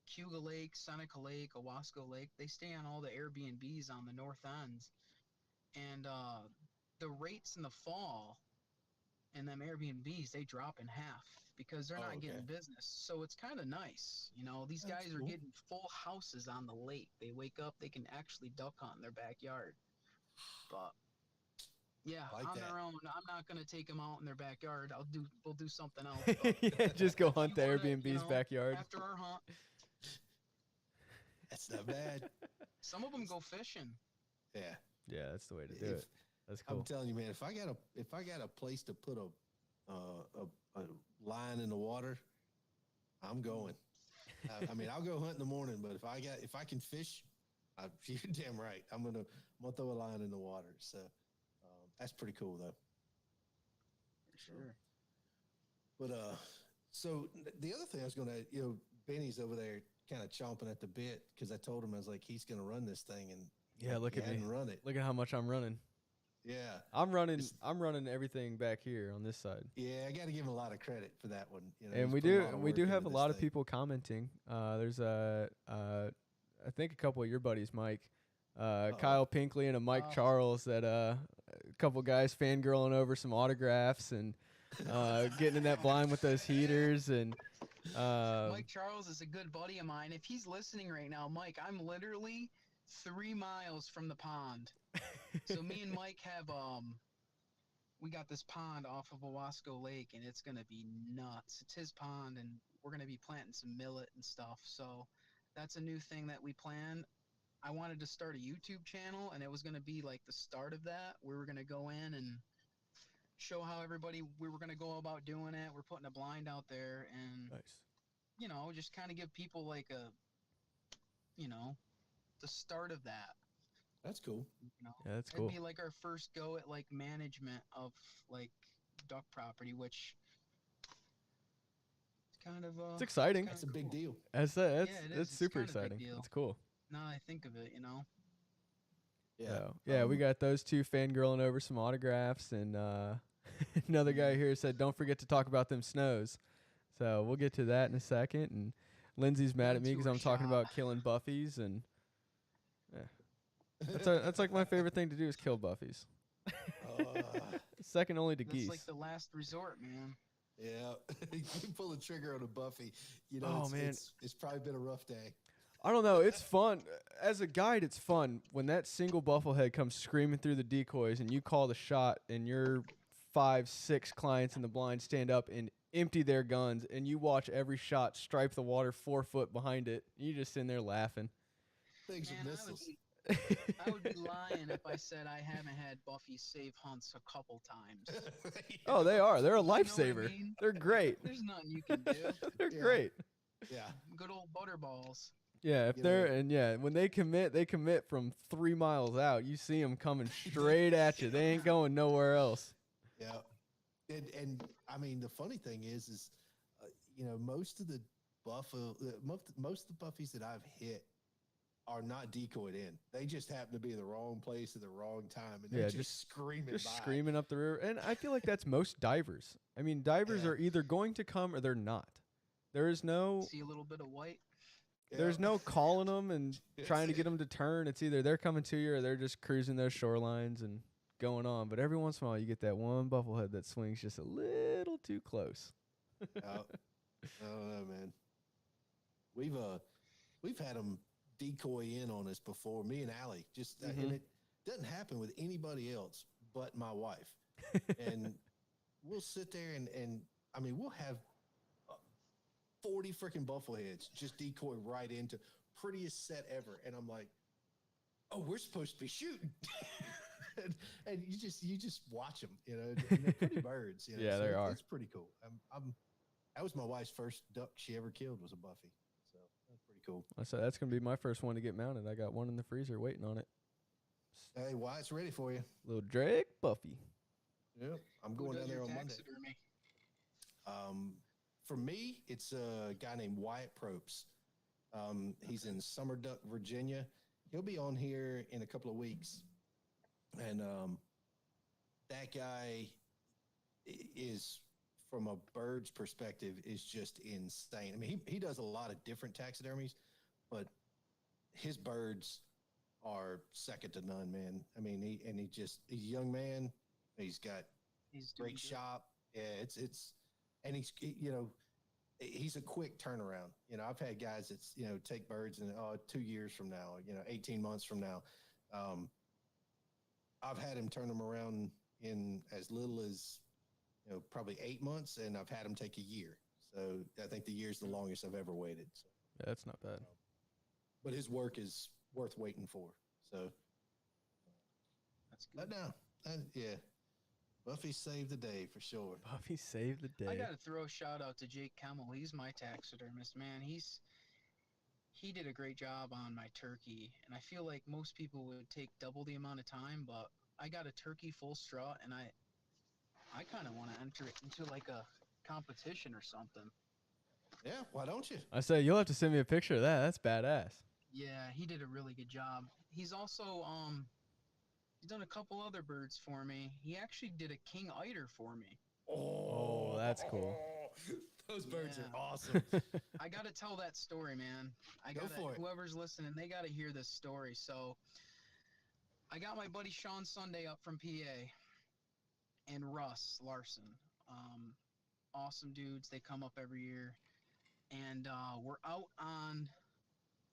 Cuga Lake, Seneca Lake, Owasco Lake. They stay on all the Airbnbs on the north ends, and the rates in the fall and them Airbnbs, they drop in half because they're not getting business. So it's kind of nice. These guys are getting full houses on the lake. They wake up, they can actually duck hunt in their backyard. But yeah, on their own, I'm not going to take them out in their backyard. We'll do something else. Yeah, just go hunt the Airbnb's backyard. After our hunt. That's not bad. Some of them go fishing. Yeah. Yeah, that's the way to do it. That's cool. I'm telling you, man, if I got a place to put a line in the water, I'm going. I'll go hunt in the morning, but if I can fish, you're damn right. I'm gonna throw a line in the water. So that's pretty cool, though. For sure. But so the other thing I was gonna, Benny's over there kind of chomping at the bit because I told him I was like, he's gonna run this thing, and yeah, look at me, run it. Look at how much I'm running. Yeah, I'm running everything back here on this side. Yeah, I got to give him a lot of credit for that one. And we do have a lot of people commenting. There's I think a couple of your buddies, Mike, Kyle Pinkley and a Mike Charles, that a couple guys fangirling over some autographs and getting in that blind with those heaters. And Mike Charles is a good buddy of mine. If he's listening right now, Mike, I'm literally 3 miles from the pond. So me and Mike have we got this pond off of Owasco Lake, and it's gonna be nuts. It's his pond, and we're gonna be planting some millet and stuff. So that's a new thing that we plan. I wanted to start a YouTube channel, and it was gonna be like the start of that. We were gonna go in and show how everybody we were gonna go about doing it. We're putting a blind out there, and nice. Just kind of give people like a, the start of that. That's cool. Yeah, that's cool. It'd be like our first go at like management of like duck property, which is kind of it's exciting. That's a big deal. It's super exciting. It's cool. Now I think of it, Yeah. We got those two fangirling over some autographs, and another guy here said, "Don't forget to talk about them snows." So we'll get to that in a second. And Lindsay's mad at me because I'm talking about killing buffies, and that's like my favorite thing to do is kill buffies. Second only to geese. It's like the last resort, man. Yeah, you pull the trigger on a buffy. It's probably been a rough day. I don't know. It's fun. As a guide, it's fun when that single bufflehead comes screaming through the decoys and you call the shot and your 5-6 clients in the blind stand up and empty their guns and you watch every shot stripe the water 4 foot behind it. You just in there laughing. Things are missiles. I would be lying if I said I haven't had buffies save hunts a couple times. Oh, they are. They're a lifesaver. I mean? They're great. There's nothing you can do. They're great. Yeah. Good old butterballs. Yeah, when they commit from 3 miles out. You see them coming straight at you. They ain't going nowhere else. Yeah, and I mean the funny thing is most of the most of the buffies that I've hit are not decoyed in. They just happen to be in the wrong place at the wrong time, and they're just screaming up the river. And I feel like that's most divers. I mean, divers are either going to come or they're not. There is no see a little bit of white. There's no calling them and trying to get them to turn. It's either they're coming to you or they're just cruising those shorelines and going on. But every once in a while, you get that one bufflehead that swings just a little too close. I don't know, man. We've we've had them decoy in on us before. Me and Allie just, and it doesn't happen with anybody else but my wife. And we'll sit there and I mean, we'll have 40 freaking buffalo heads just decoy right into prettiest set ever. And I'm like, oh, we're supposed to be shooting. and you just watch them, you know, and they're pretty birds. You know? Yeah, so they are. It's pretty cool. That was my wife's first duck she ever killed was a buffy. So that's pretty cool. So that's going to be my first one to get mounted. I got one in the freezer waiting on it. Hey, Wyatt's ready for you. Little Drake Buffy. Yep. I'm going down there on Monday. For me, it's a guy named Wyatt Propes. He's in Summer Duck, Virginia. He'll be on here in a couple of weeks. And that guy is, from a bird's perspective, is just insane. I mean, he does a lot of different taxidermies, but his birds are second to none, man. I mean, he's a young man. He's got great shop. Yeah, and he's a quick turnaround. You know, I've had guys that's, you know, take birds and 2 years from now, 18 months from now. I've had him turn them around in as little as, probably 8 months, and I've had him take a year. So I think the year's the longest I've ever waited. So. Yeah, that's not bad. But his work is worth waiting for. So that's good. But no, yeah. Buffy saved the day for sure. Buffy saved the day. I got to throw a shout out to Jake Kemmel. He's my taxidermist, man. He did a great job on my turkey, and I feel like most people would take double the amount of time, but I got a turkey full strut, and I kind of want to enter it into like a competition or something. Yeah, why don't you? I say you'll have to send me a picture of that. That's badass. Yeah, he did a really good job. He's also he's done a couple other birds for me. He actually did a king eider for me. Oh, that's cool. Those birds are awesome. I got to tell that story, man. Go for it. Whoever's listening, they got to hear this story. So I got my buddy Sean Sunday up from PA and Russ Larsen. Awesome dudes. They come up every year. And we're out on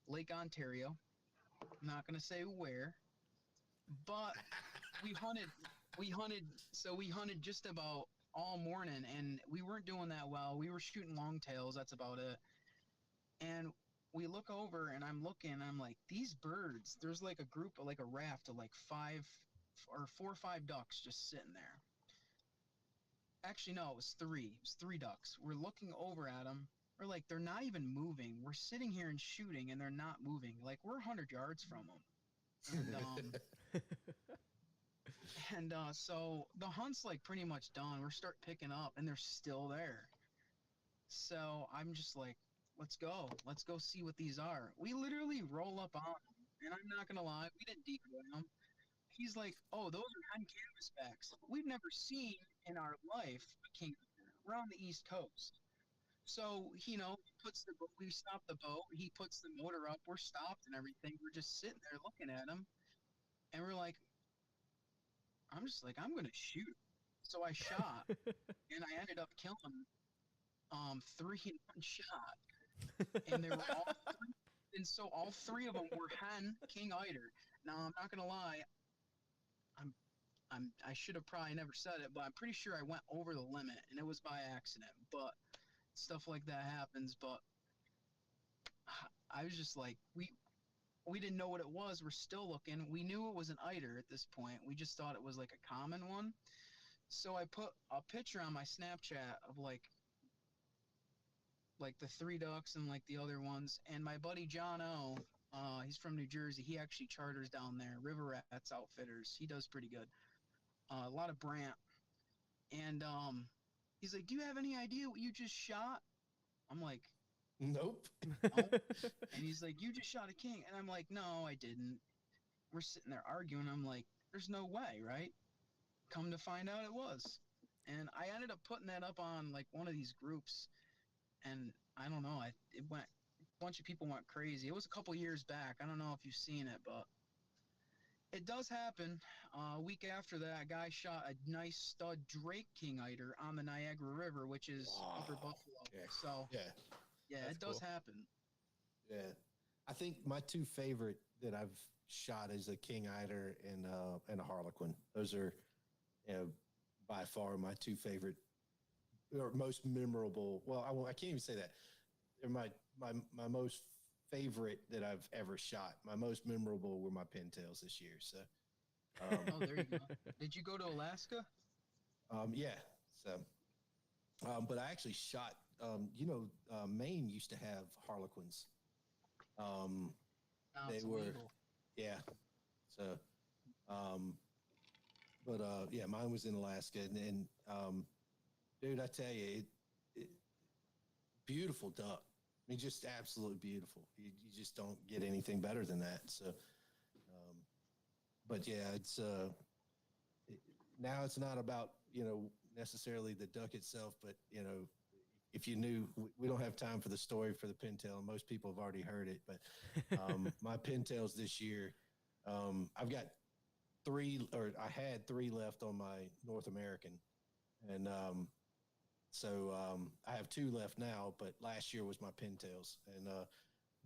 Lake Ontario. I'm not going to say where, but we hunted just about all morning, and we weren't doing that well. We were shooting long tails. That's about it. And we look over, and I'm looking, and I'm like, these birds, there's like a group, like a raft of like 4 or 5 ducks just sitting there. Actually, no, it was 3. It was 3 ducks. We're looking over at them. We're like, they're not even moving. We're sitting here and shooting, and they're not moving. Like, we're 100 yards from them. And, so the hunt's, like, pretty much done. We're start picking up, and they're still there. So I'm just like, let's go. Let's go see what these are. We literally roll up on them, and I'm not going to lie, we didn't decoy them. He's like, oh, those are hen canvasbacks. We've never seen in our life a king. We're on the East Coast. So, we stop the boat, he puts the motor up, we're stopped and everything, we're just sitting there looking at him, and we're like, I'm going to shoot. So I shot, and I ended up killing 3 in one shot, and they were all 3, and so all 3 of them were hen king eider. Now, I'm not going to lie, I should have probably never said it, but I'm pretty sure I went over the limit, and it was by accident, but stuff like that happens. But I was just like, we didn't know what it was. We're still looking. We knew it was an eider at this point. We just thought it was like a common one. So I put a picture on my Snapchat of like the 3 ducks and like the other ones. And my buddy John O, he's from New Jersey. He actually charters down there, River Rats Outfitters. He does pretty good. A lot of Brant. And he's like, do you have any idea what you just shot? I'm like, nope. No. And he's like, you just shot a king. And I'm like, no, I didn't. We're sitting there arguing. I'm like, there's no way, right? Come to find out it was. And I ended up putting that up on like one of these groups. And I don't know, a bunch of people went crazy. It was a couple years back. I don't know if you've seen it, but it does happen. A week after that, a guy shot a nice stud Drake king eider on the Niagara River, which is Upper Buffalo. Yeah. So yeah, it does happen. Yeah. I think my two favorite that I've shot is a king eider and a harlequin. Those are, by far my two favorite or most memorable. Well, I can't even say that. They're my most favorite that I've ever shot. My most memorable were my pintails this year. So, oh, there you go. Did you go to Alaska? Yeah. So, but I actually shot. Maine used to have harlequins. They were, illegal. yeah. So, mine was in Alaska, and dude, I tell you, beautiful duck. I mean, just absolutely beautiful. You just don't get anything better than that. So, but yeah, it's now it's not about necessarily the duck itself, but if you knew, we don't have time for the story for the pintail, and most people have already heard it. But my pintails this year, I've got I had three left on my North American, and so I have two left now. But last year was my pintails, and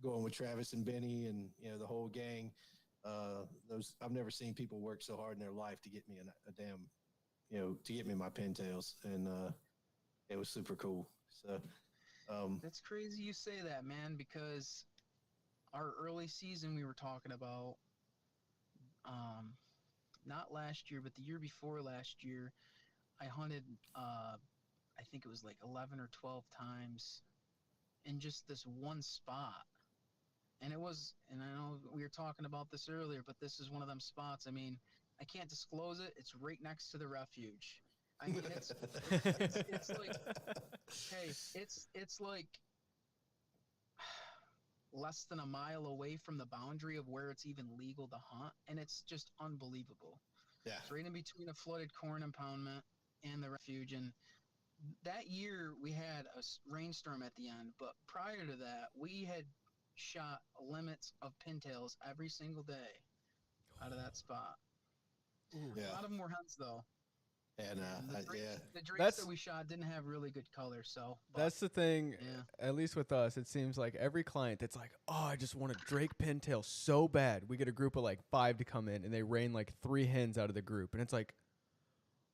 going with Travis and Benny and the whole gang. I've never seen people work so hard in their life to get me a damn, to get me my pintails, and it was super cool. So That's crazy you say that, man, because our early season we were talking about, not last year, but the year before last year, I hunted, I think it was like 11 or 12 times in just this one spot. And I know we were talking about this earlier, but this is one of them spots. I mean, I can't disclose it. It's right next to the refuge. I mean, it's like, hey, it's like less than a mile away from the boundary of where it's even legal to hunt, and it's just unbelievable. yeah, It's right in between a flooded corn impoundment and the refuge. And that year we had a rainstorm at the end, but prior to that, we had shot limits of pintails every single day out of that spot. yeah, A lot of them were hunts though. and The drakes that we shot didn't have really good color, so. That's the thing. Yeah. At least with us, it seems like every client that's like, oh, I just want a Drake pintail so bad. We get a group of like 5 to come in, and they rain like 3 hens out of the group, and it's like,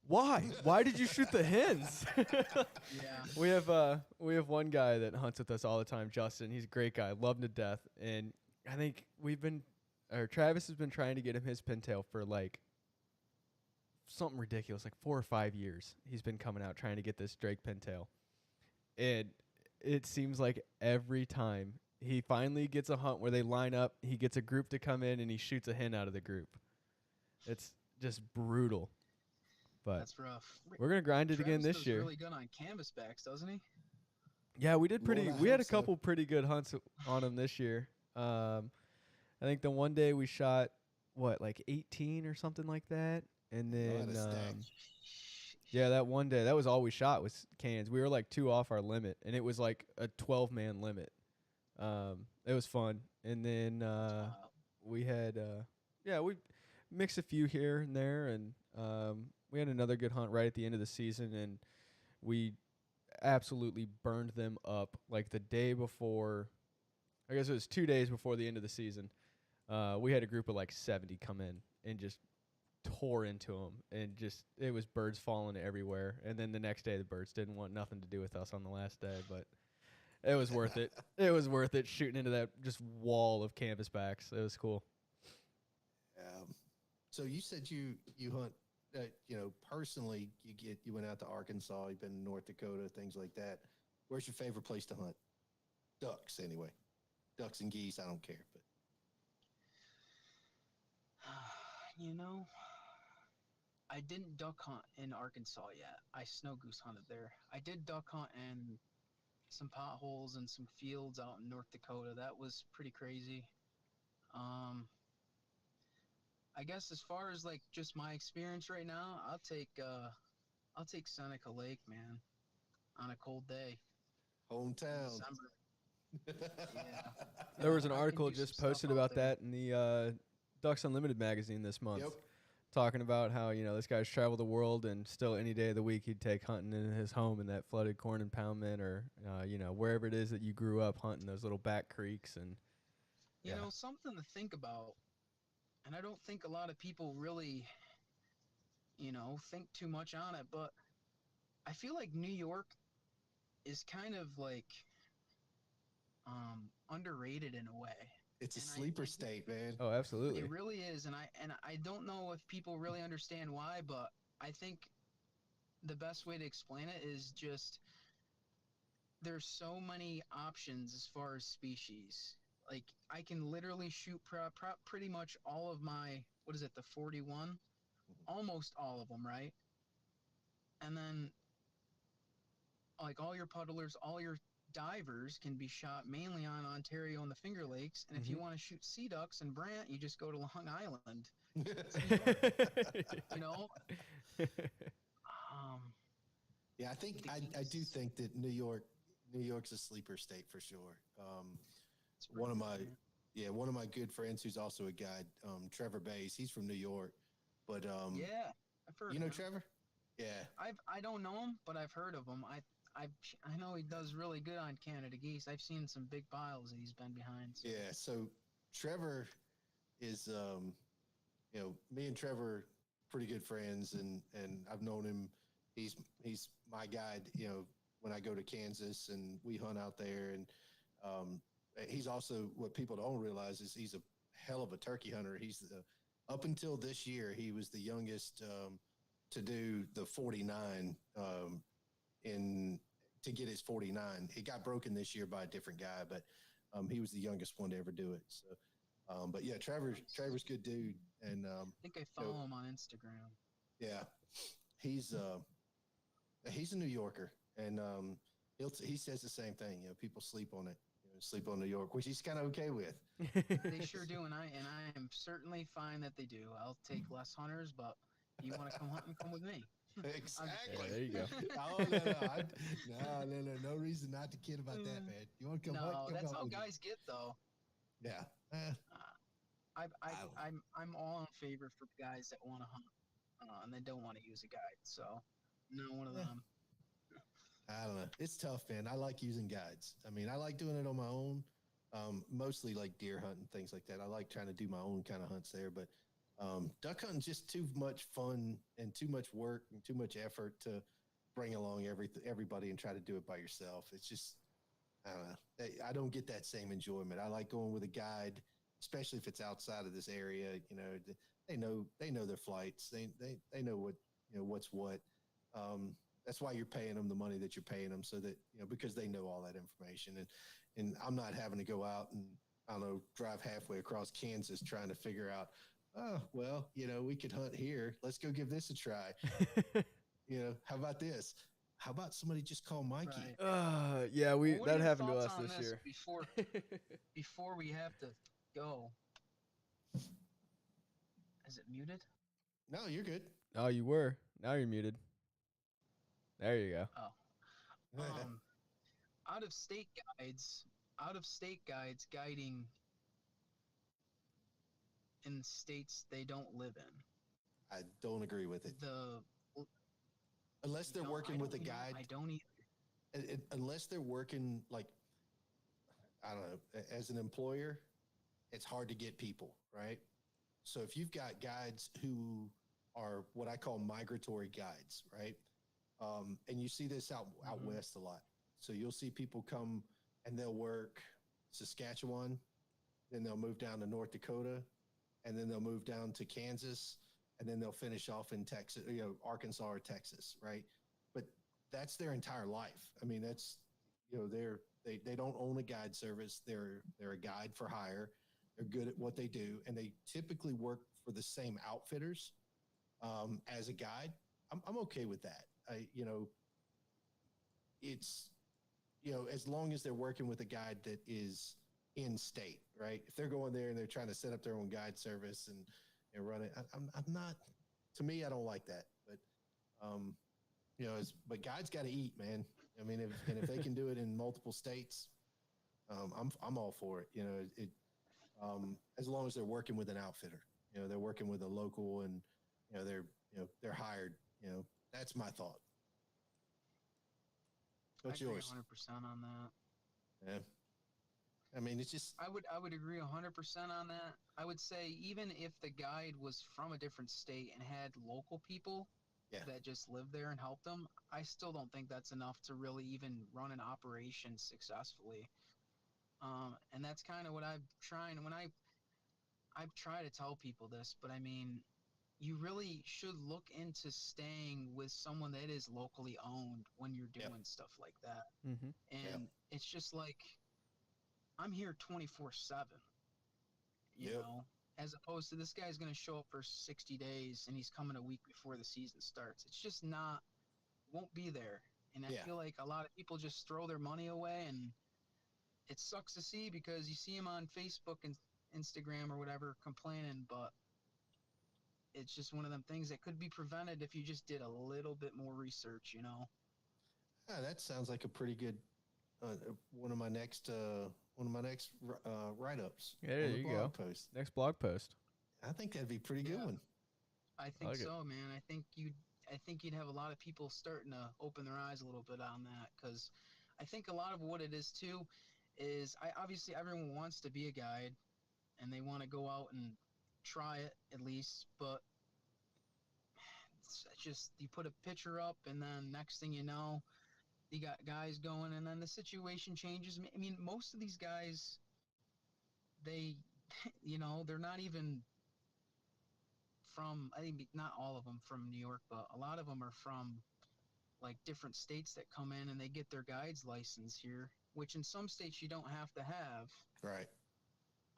why? Why did you shoot the hens? Yeah. We have one guy that hunts with us all the time, Justin. He's a great guy, love him to death, and I think Travis has been trying to get him his pintail for like something ridiculous, like 4 or 5 years. He's been coming out trying to get this Drake pintail, and it seems like every time he finally gets a hunt where they line up, he gets a group to come in and he shoots a hen out of the group. It's just brutal. But that's rough. We're gonna grind it again this year. Really good on canvasbacks, doesn't he? Yeah, we did pretty. Lord, We had a so. couple pretty good hunts on him this year. I think the one day we shot like 18 or something like that, and then yeah, that one day that was all we shot was cans. We were like 2 off our limit, and it was like a 12-man limit. It was fun, and then we had we mixed a few here and there, and we had another good hunt right at the end of the season, and we absolutely burned them up like the day before. I guess it was 2 days before the end of the season. We had a group of like 70 come in and just tore into them, and just it was birds falling everywhere. And then the next day, the birds didn't want nothing to do with us on the last day, but it was worth it. It was worth it shooting into that just wall of canvasbacks. It was cool. So you said you hunt, personally, you went out to Arkansas, you've been in North Dakota, things like that. Where's your favorite place to hunt? Ducks, anyway. Ducks and geese, I don't care. But I didn't duck hunt in Arkansas yet. I snow goose hunted there. I did duck hunt in some potholes and some fields out in North Dakota. That was pretty crazy. I guess as far as like just my experience right now, I'll take Seneca Lake, man, on a cold day. hometown. December. Yeah. There was an I can article do some just stuff posted out about there. that in the Ducks Unlimited magazine this month. Yep. Talking about how, this guy's traveled the world, and still any day of the week he'd take hunting in his home in that flooded corn impoundment, or, wherever it is that you grew up hunting, those little back creeks. And You know, something to think about. And I don't think a lot of people really, you know, think too much on it, but I feel like New York is kind of like underrated in a way. It's a sleeper state, man. Oh, absolutely. It really is, and I don't know if people really understand why, but I think the best way to explain it is just there's so many options as far as species. Like, I can literally shoot pretty much all of my, what is it, the 41? Almost all of them, right? And then, like, all your puddlers, all your divers can be shot mainly on Ontario and the Finger Lakes. And if you want to shoot sea ducks and brant, you just go to Long Island. You know? Yeah, I do think that New York's a sleeper state for sure. One of my good friends who's also a guide, Trevor Bays, he's from New York, but yeah, I've heard. You know Trevor? Yeah. I don't know him, but I've heard of him. I know he does really good on Canada geese. I've seen some big piles that he's been behind. So. Yeah. So Trevor is, you know, me and Trevor pretty good friends, and I've known him. He's my guide, you know, when I go to Kansas and we hunt out there, and he's also, what people don't realize is he's a hell of a turkey hunter. He's up until this year, he was the youngest to do the 49 to get his 49. It got broken this year by a different guy, but he was the youngest one to ever do it. So, but yeah, Trevor's good dude, and I think I follow him on Instagram. Yeah, he's a New Yorker, and he says the same thing. You know, people sleep on it, sleep on New York, which he's kind of okay with. They sure do, and I am certainly fine that they do. I'll take less hunters, but you want to come hunting, come with me. Exactly. Yeah, there you go. Oh, no reason not to kid about that, man. You want to come hunt? No, that's how guys get, though. Yeah. I'm all in favor for guys that want to hunt and they don't want to use a guide. So, not one of them. I don't know. It's tough, man. I like using guides. I mean, I like doing it on my own. Mostly like deer hunting, things like that. I like trying to do my own kind of hunts there, but duck hunting just too much fun and too much work and too much effort to bring along everybody and try to do it by yourself. It's just, I don't know. I don't get that same enjoyment. I like going with a guide, especially if it's outside of this area. You know, they know their flights. They know what, you know, what's what. That's why you're paying them the money that you're paying them, so that, you know, because they know all that information, and I'm not having to go out and, I don't know, drive halfway across Kansas trying to figure out, oh, well, you know, we could hunt here. Let's go give this a try. You know, how about this? How about somebody just call Mikey? Right. Yeah, Well, that happened to us this year. Before we have to go. Is it muted? No, you're good. Oh, you were. Now you're muted. There you go. Oh. Out of state guides guiding in states they don't live in. I don't agree with it. Unless they're working with a guide. I don't either. Unless they're working, like, I don't know, as an employer, it's hard to get people, right? So if you've got guides who are what I call migratory guides, right? And you see this out west a lot. So you'll see people come and they'll work Saskatchewan, then they'll move down to North Dakota, and then they'll move down to Kansas, and then they'll finish off in Texas, you know, Arkansas or Texas, right? But that's their entire life. I mean, that's, you know, they don't own a guide service. They're a guide for hire. They're good at what they do, and they typically work for the same outfitters as a guide. I'm okay with that. You know, it's, you know, as long as they're working with a guide that is in state, right? If they're going there and they're trying to set up their own guide service and run it, I'm not. To me, I don't like that. But you know, but guides got to eat, man. I mean, if they can do it in multiple states, I'm all for it. You know, as long as they're working with an outfitter, you know, they're working with a local, and you know they're hired. You know, that's my thought. What's yours? 100% on that. Yeah. I mean, it's just. I would agree 100% on that. I would say even if the guide was from a different state and had local people that just lived there and helped them, I still don't think that's enough to really even run an operation successfully. And that's kind of what I'm trying. When I try to tell people this, but I mean, you really should look into staying with someone that is locally owned when you're doing stuff like that. Mm-hmm. And it's just like, I'm here 24/7, you know, as opposed to this guy's going to show up for 60 days and he's coming a week before the season starts. It's just not, won't be there. And I feel like a lot of people just throw their money away, and it sucks to see because you see him on Facebook and Instagram or whatever complaining, but it's just one of them things that could be prevented if you just did a little bit more research, you know? Yeah, that sounds like a pretty good, one of my next write-ups. Yeah, there you go. Post. Next blog post. I think that'd be a pretty good one. I think so, man. I think you'd have a lot of people starting to open their eyes a little bit on that, because I think a lot of what it is too is obviously everyone wants to be a guide and they want to go out and try it at least, but it's just, you put a picture up and then next thing you know, you got guys going and then the situation changes. I mean, most of these guys, they, you know, they're not even from, I think not all of them from New York, but a lot of them are from like different states that come in and they get their guides license here, which in some states you don't have to have. Right.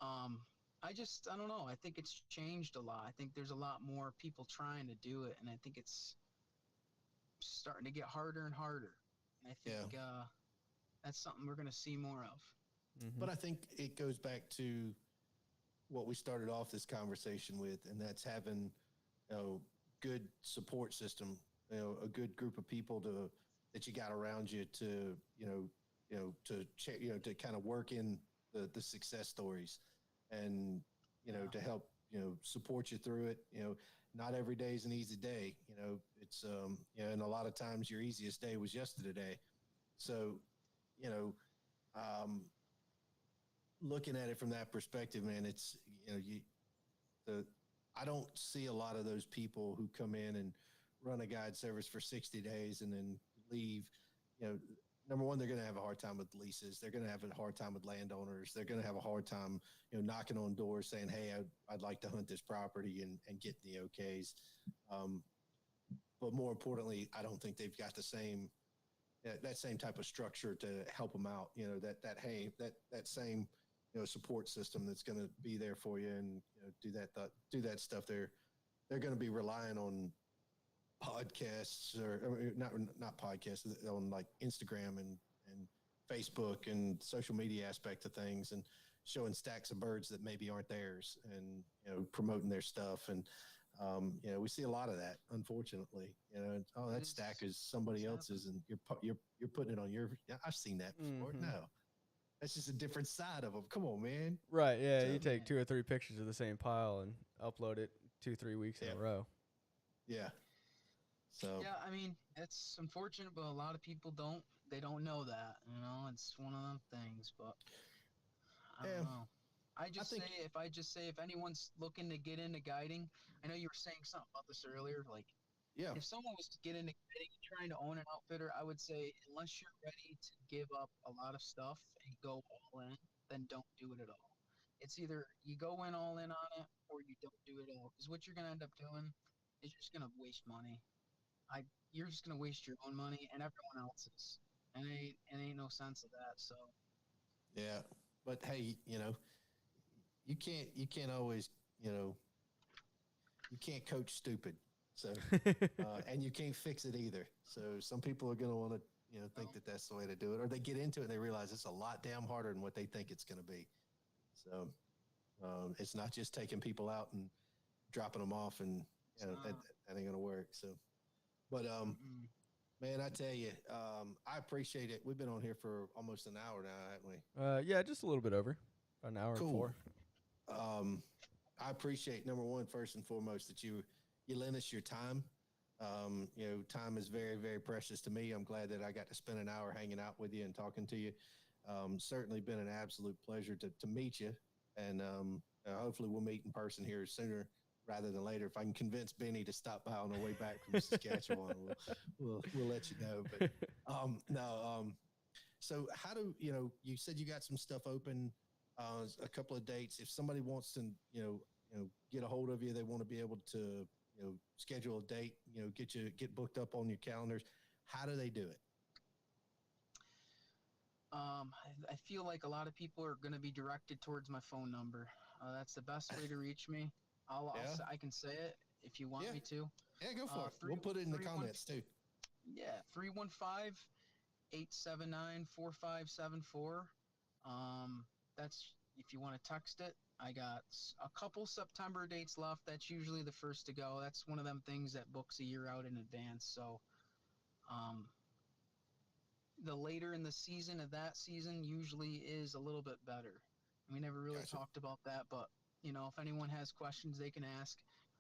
I don't know. I think it's changed a lot. I think there's a lot more people trying to do it, and I think it's starting to get harder and harder. And I think that's something we're going to see more of. Mm-hmm. But I think it goes back to what we started off this conversation with, and that's having, you know, good support system, you know, a good group of people that you got around you to, to kind of work in the success stories, and, you know, to help, you know, support you through it. You know, not every day is an easy day. You know, it's, you know, and a lot of times your easiest day was yesterday. So, you know, looking at it from that perspective, man, it's, you know, I don't see a lot of those people who come in and run a guide service for 60 days and then leave. You know, number one, they're going to have a hard time with leases. They're going to have a hard time with landowners. They're going to have a hard time, you know, knocking on doors saying, hey, I'd like to hunt this property and get the OKs. But more importantly, I don't think they've got the same, that same type of structure to help them out. You know, that same, you know, support system that's going to be there for you and, you know, do that stuff. They're going to be relying on podcasts or not podcasts, on like Instagram and Facebook and social media aspect of things, and showing stacks of birds that maybe aren't theirs, and, you know, promoting their stuff. And, you know, we see a lot of that, unfortunately. You know, oh, that stack is somebody else's, and you're putting it on your. Yeah, I've seen that before. Mm-hmm. No, that's just a different side of them. Come on, man. Right. Yeah. You take 2 or 3 pictures of the same pile and upload it 2-3 weeks in a row. Yeah. So. Yeah, I mean, it's unfortunate, but a lot of people don't know that, you know. It's one of them things, but I don't know. If anyone's looking to get into guiding, I know you were saying something about this earlier, like, if someone was to get into guiding and trying to own an outfitter, I would say, unless you're ready to give up a lot of stuff and go all in, then don't do it at all. It's either you go in all in on it or you don't do it at all, because what you're going to end up doing is you're just going to waste money. You're just gonna waste your own money and everyone else's, and it ain't no sense of that. So, yeah, but hey, you know, you can't always, you know, you can't coach stupid. So, and you can't fix it either. So some people are gonna want to, you know, think that that's the way to do it, or they get into it and they realize it's a lot damn harder than what they think it's gonna be. So, it's not just taking people out and dropping them off, and, you know, that ain't gonna work. So. But, man, I tell you, I appreciate it. We've been on here for almost an hour now, haven't we? Yeah, just a little bit over. About an hour and 4. I appreciate, number one, first and foremost, that you lend us your time. You know, time is very, very precious to me. I'm glad that I got to spend an hour hanging out with you and talking to you. Certainly been an absolute pleasure to meet you. And hopefully we'll meet in person here sooner rather than later. If I can convince Benny to stop by on our way back from Saskatchewan, we'll let you know. But no. So how do you said you got some stuff open, a couple of dates. If somebody wants to get a hold of you, they want to be able to schedule a date, get booked up on your calendars. How do they do it? I feel like a lot of people are going to be directed towards my phone number. That's the best way to reach me. I can say it if you want me to. Yeah, go for it. We'll put it in the comments too. Yeah, 315-879-4574. That's if you want to text it. I got a couple September dates left. That's usually the first to go. That's one of them things that books a year out in advance. So, the later in the season of that season usually is a little bit better. We never really talked about that, but if anyone has questions, they can ask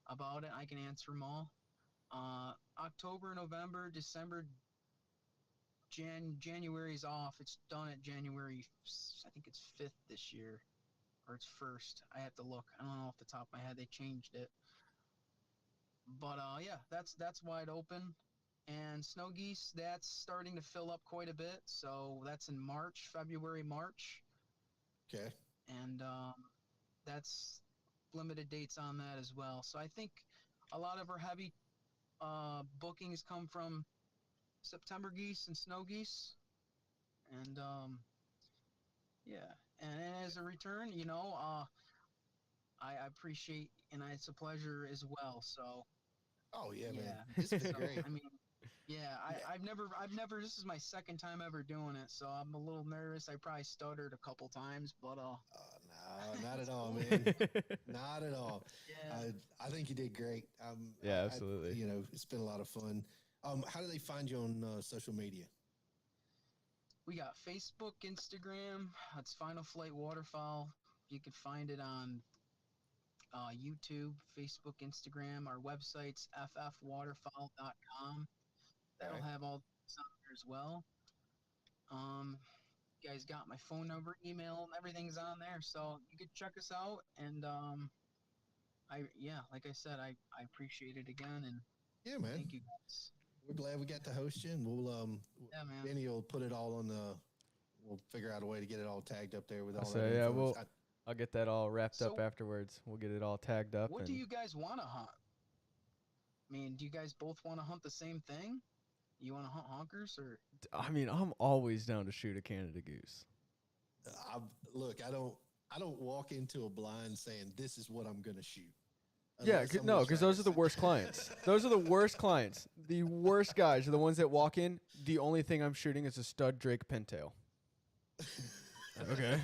about it. I can answer them all. October, November, December, January's off. It's done at January, I think it's 5th this year, or it's 1st. I have to look. I don't know off the top of my head. They changed it. But yeah, that's wide open. And snow geese, that's starting to fill up quite a bit. So that's in February, March. Okay. And that's limited dates on that as well. So I think a lot of our heavy bookings come from September geese and snow geese. And yeah. And as a return, I appreciate, and it's a pleasure as well. So. Oh yeah, man. It's been great. I mean, I've never. This is my second time ever doing it, so I'm a little nervous. I probably stuttered a couple times, but no, not at all, man. Not at all. Yeah. I think you did great. Yeah, absolutely. It's been a lot of fun. How do they find you on social media? We got Facebook, Instagram. It's Final Flight Waterfowl. You can find it on YouTube, Facebook, Instagram. Our website's ffwaterfowl.com. That'll have all this on there as well. You guys got my phone number, email, everything's on there, so you could check us out. And like I said, I appreciate it again, and man, thank you guys. We're glad we got to host you, and we'll man. Benny will put it all on we'll figure out a way to get it all tagged up there with all that. So yeah, I'll get that all wrapped up afterwards. We'll get it all tagged up. What do you guys want to hunt? I mean, do you guys both want to hunt the same thing? You want to hunt honkers, or? I mean, I'm always down to shoot a Canada goose. Look, I don't walk into a blind saying this is what I'm gonna shoot. Yeah, no, because those are the worst clients. Those are the worst clients. The worst guys are the ones that walk in. The only thing I'm shooting is a stud Drake pintail. Okay.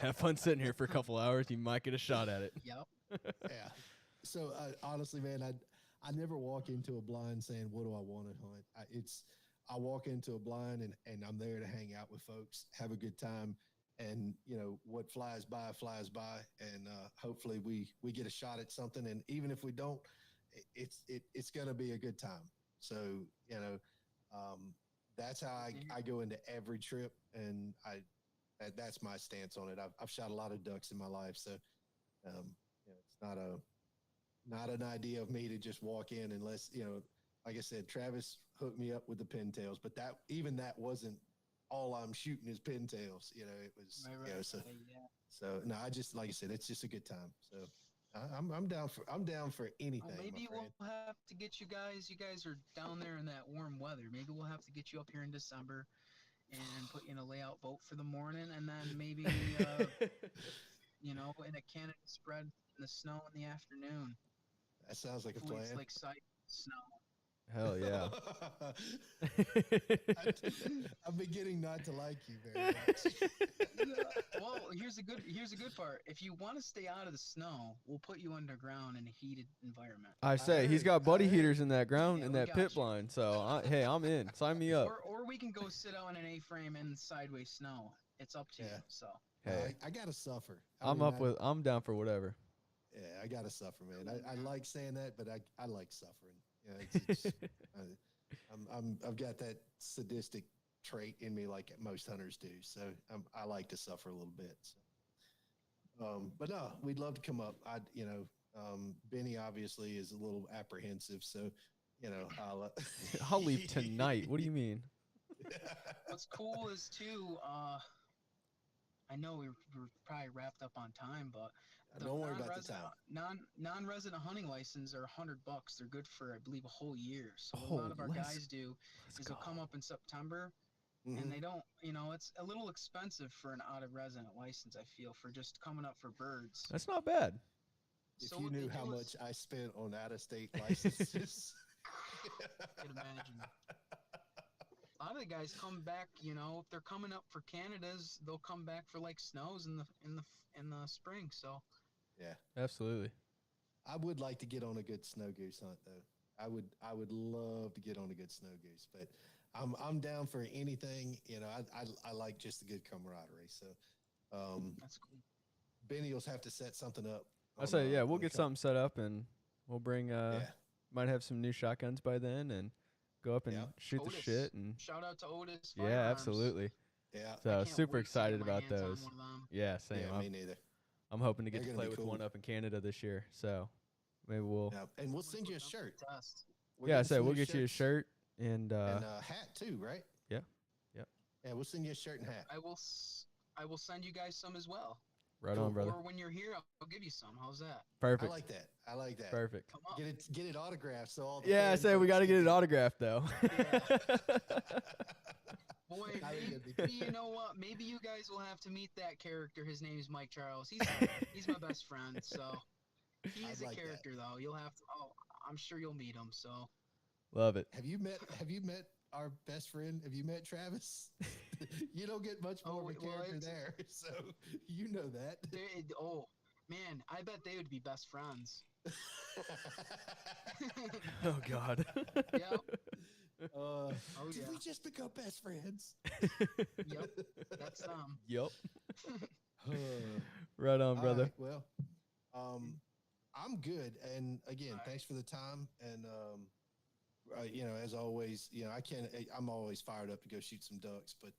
Have fun sitting here for a couple hours. You might get a shot at it. Yep. Yeah. So honestly, man, I never walk into a blind saying, what do I want to hunt? I walk into a blind and I'm there to hang out with folks, have a good time. And what flies by, and hopefully we get a shot at something. And even if we don't, it's going to be a good time. So, that's how I go into every trip. And that's my stance on it. I've shot a lot of ducks in my life. So, it's not an idea of me to just walk in unless, like I said, Travis hooked me up with the pintails, but that wasn't all I'm shooting is pintails. It was, so no, I just, like I said, it's just a good time. So I'm down for anything. Maybe we'll have to get you guys are down there in that warm weather. Maybe we'll have to get you up here in December and put you in a layout boat for the morning. And then maybe, in a Canada spread in the snow in the afternoon. That sounds like a plan. It's like sight snow. Hell yeah. I'm beginning not to like you very much. Well, here's the good part. If you want to stay out of the snow, we'll put you underground in a heated environment. He's got buddy heaters in that ground in that pit blind. So hey, I'm in. Sign me up. Or we can go sit out in an A-frame in sideways snow. It's up to you. So hey, I gotta suffer. I'm down for whatever. Yeah, I gotta suffer, man. I like saying that, but I like suffering. I've got that sadistic trait in me like most hunters do. So I like to suffer a little bit. So. But no, we'd love to come up. Benny obviously is a little apprehensive, so I'll leave tonight. What do you mean? What's cool is too. I know we're probably wrapped up on time, but don't worry about the time. Non-resident hunting license are $100. They're good for, I believe, a whole year. So what a lot of our guys do is they'll come up in September, and they don't. It's a little expensive for an out-of-resident license. I feel for just coming up for birds. That's not bad. If you knew how much I spent on out-of-state licenses, I could imagine. A lot of the guys come back, if they're coming up for Canada's, they'll come back for like snows in the spring. So, yeah, absolutely. I would like to get on a good snow goose hunt, though. I would love to get on a good snow goose, but I'm down for anything. I like just a good camaraderie. So, that's cool. Benny will have to set something up. I say, yeah, we'll get something set up, and we'll bring. Might have some new shotguns by then, and go up and shoot Otis. the shit. And shout out to Otis. Yeah, Firearms. absolutely. Yeah. So super excited about those. Yeah, same. Yeah, me neither. I'm hoping to get to play with one up in Canada this year. So maybe we'll. Yeah, and we'll send you a shirt. Yeah, we'll get you a shirt and a hat too, right? Yeah. Yeah, we'll send you a shirt and hat. I will send you guys some as well. Right on, brother. Or when you're here, I'll give you some. How's that? Perfect. I like that. Perfect. Come on. Get it autographed. So all the I say we got to get it autographed though. Yeah. Boy, maybe, you know what? Maybe you guys will have to meet that character. His name's Mike Charles. He's my best friend. So he's a character though. You'll have to. Oh, I'm sure you'll meet him. So love it. Have you met our best friend? Have you met Travis? You don't get much more of a character there, so you know that. Man, I bet they would be best friends. Oh God. Yep. Did we just become best friends? Yep. That's Yep. Right on, brother. Right, well, I'm good, and again, thanks for the time, and as always, I'm always fired up to go shoot some ducks, but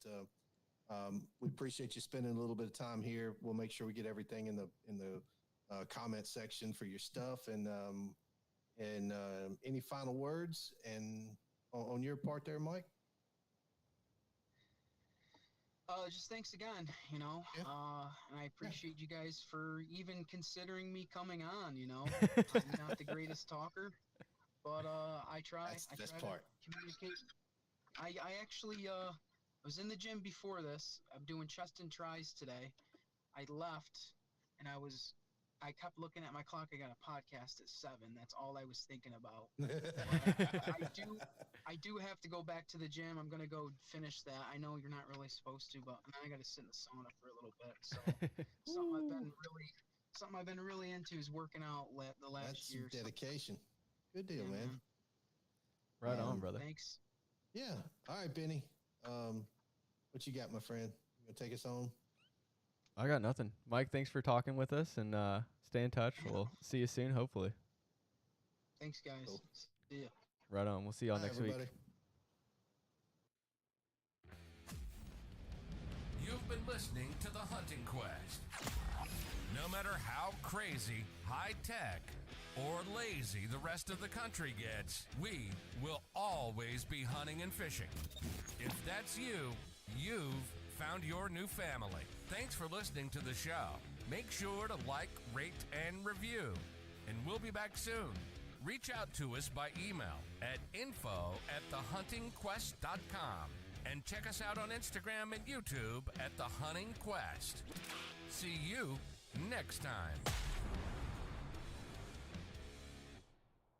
we appreciate you spending a little bit of time here. We'll make sure we get everything in the comment section for your stuff, and any final words and on your part there, Mike. Just thanks again, and I appreciate you guys for even considering me coming on. I'm not the greatest talker, but I try. That's the best try part. To communicate. I actually I was in the gym before this. I'm doing chest and tries today. I left, and I kept looking at my clock. I got a podcast at 7. That's all I was thinking about. I do have to go back to the gym. I'm gonna go finish that. I know you're not really supposed to, but I got to sit in the sauna for a little bit. So something I've been really into is working out the last year. That's dedication. Good deal, man. Right on, brother. Thanks. Yeah. All right, Benny. What you got, my friend? You gonna take us home? I got nothing. Mike, thanks for talking with us, and stay in touch. We'll see you soon, hopefully. Thanks, guys. Cool. See ya. Right on. We'll see y'all next week. You've been listening to The Hunting Quest. No matter how crazy, high-tech, or lazy the rest of the country gets, we will always be hunting and fishing. If that's you, you've found your new family. Thanks for listening to the show. Make sure to like, rate, and review. And we'll be back soon. Reach out to us by email at info@thehuntingquest.com. And check us out on Instagram and YouTube at The Hunting Quest. See you next time.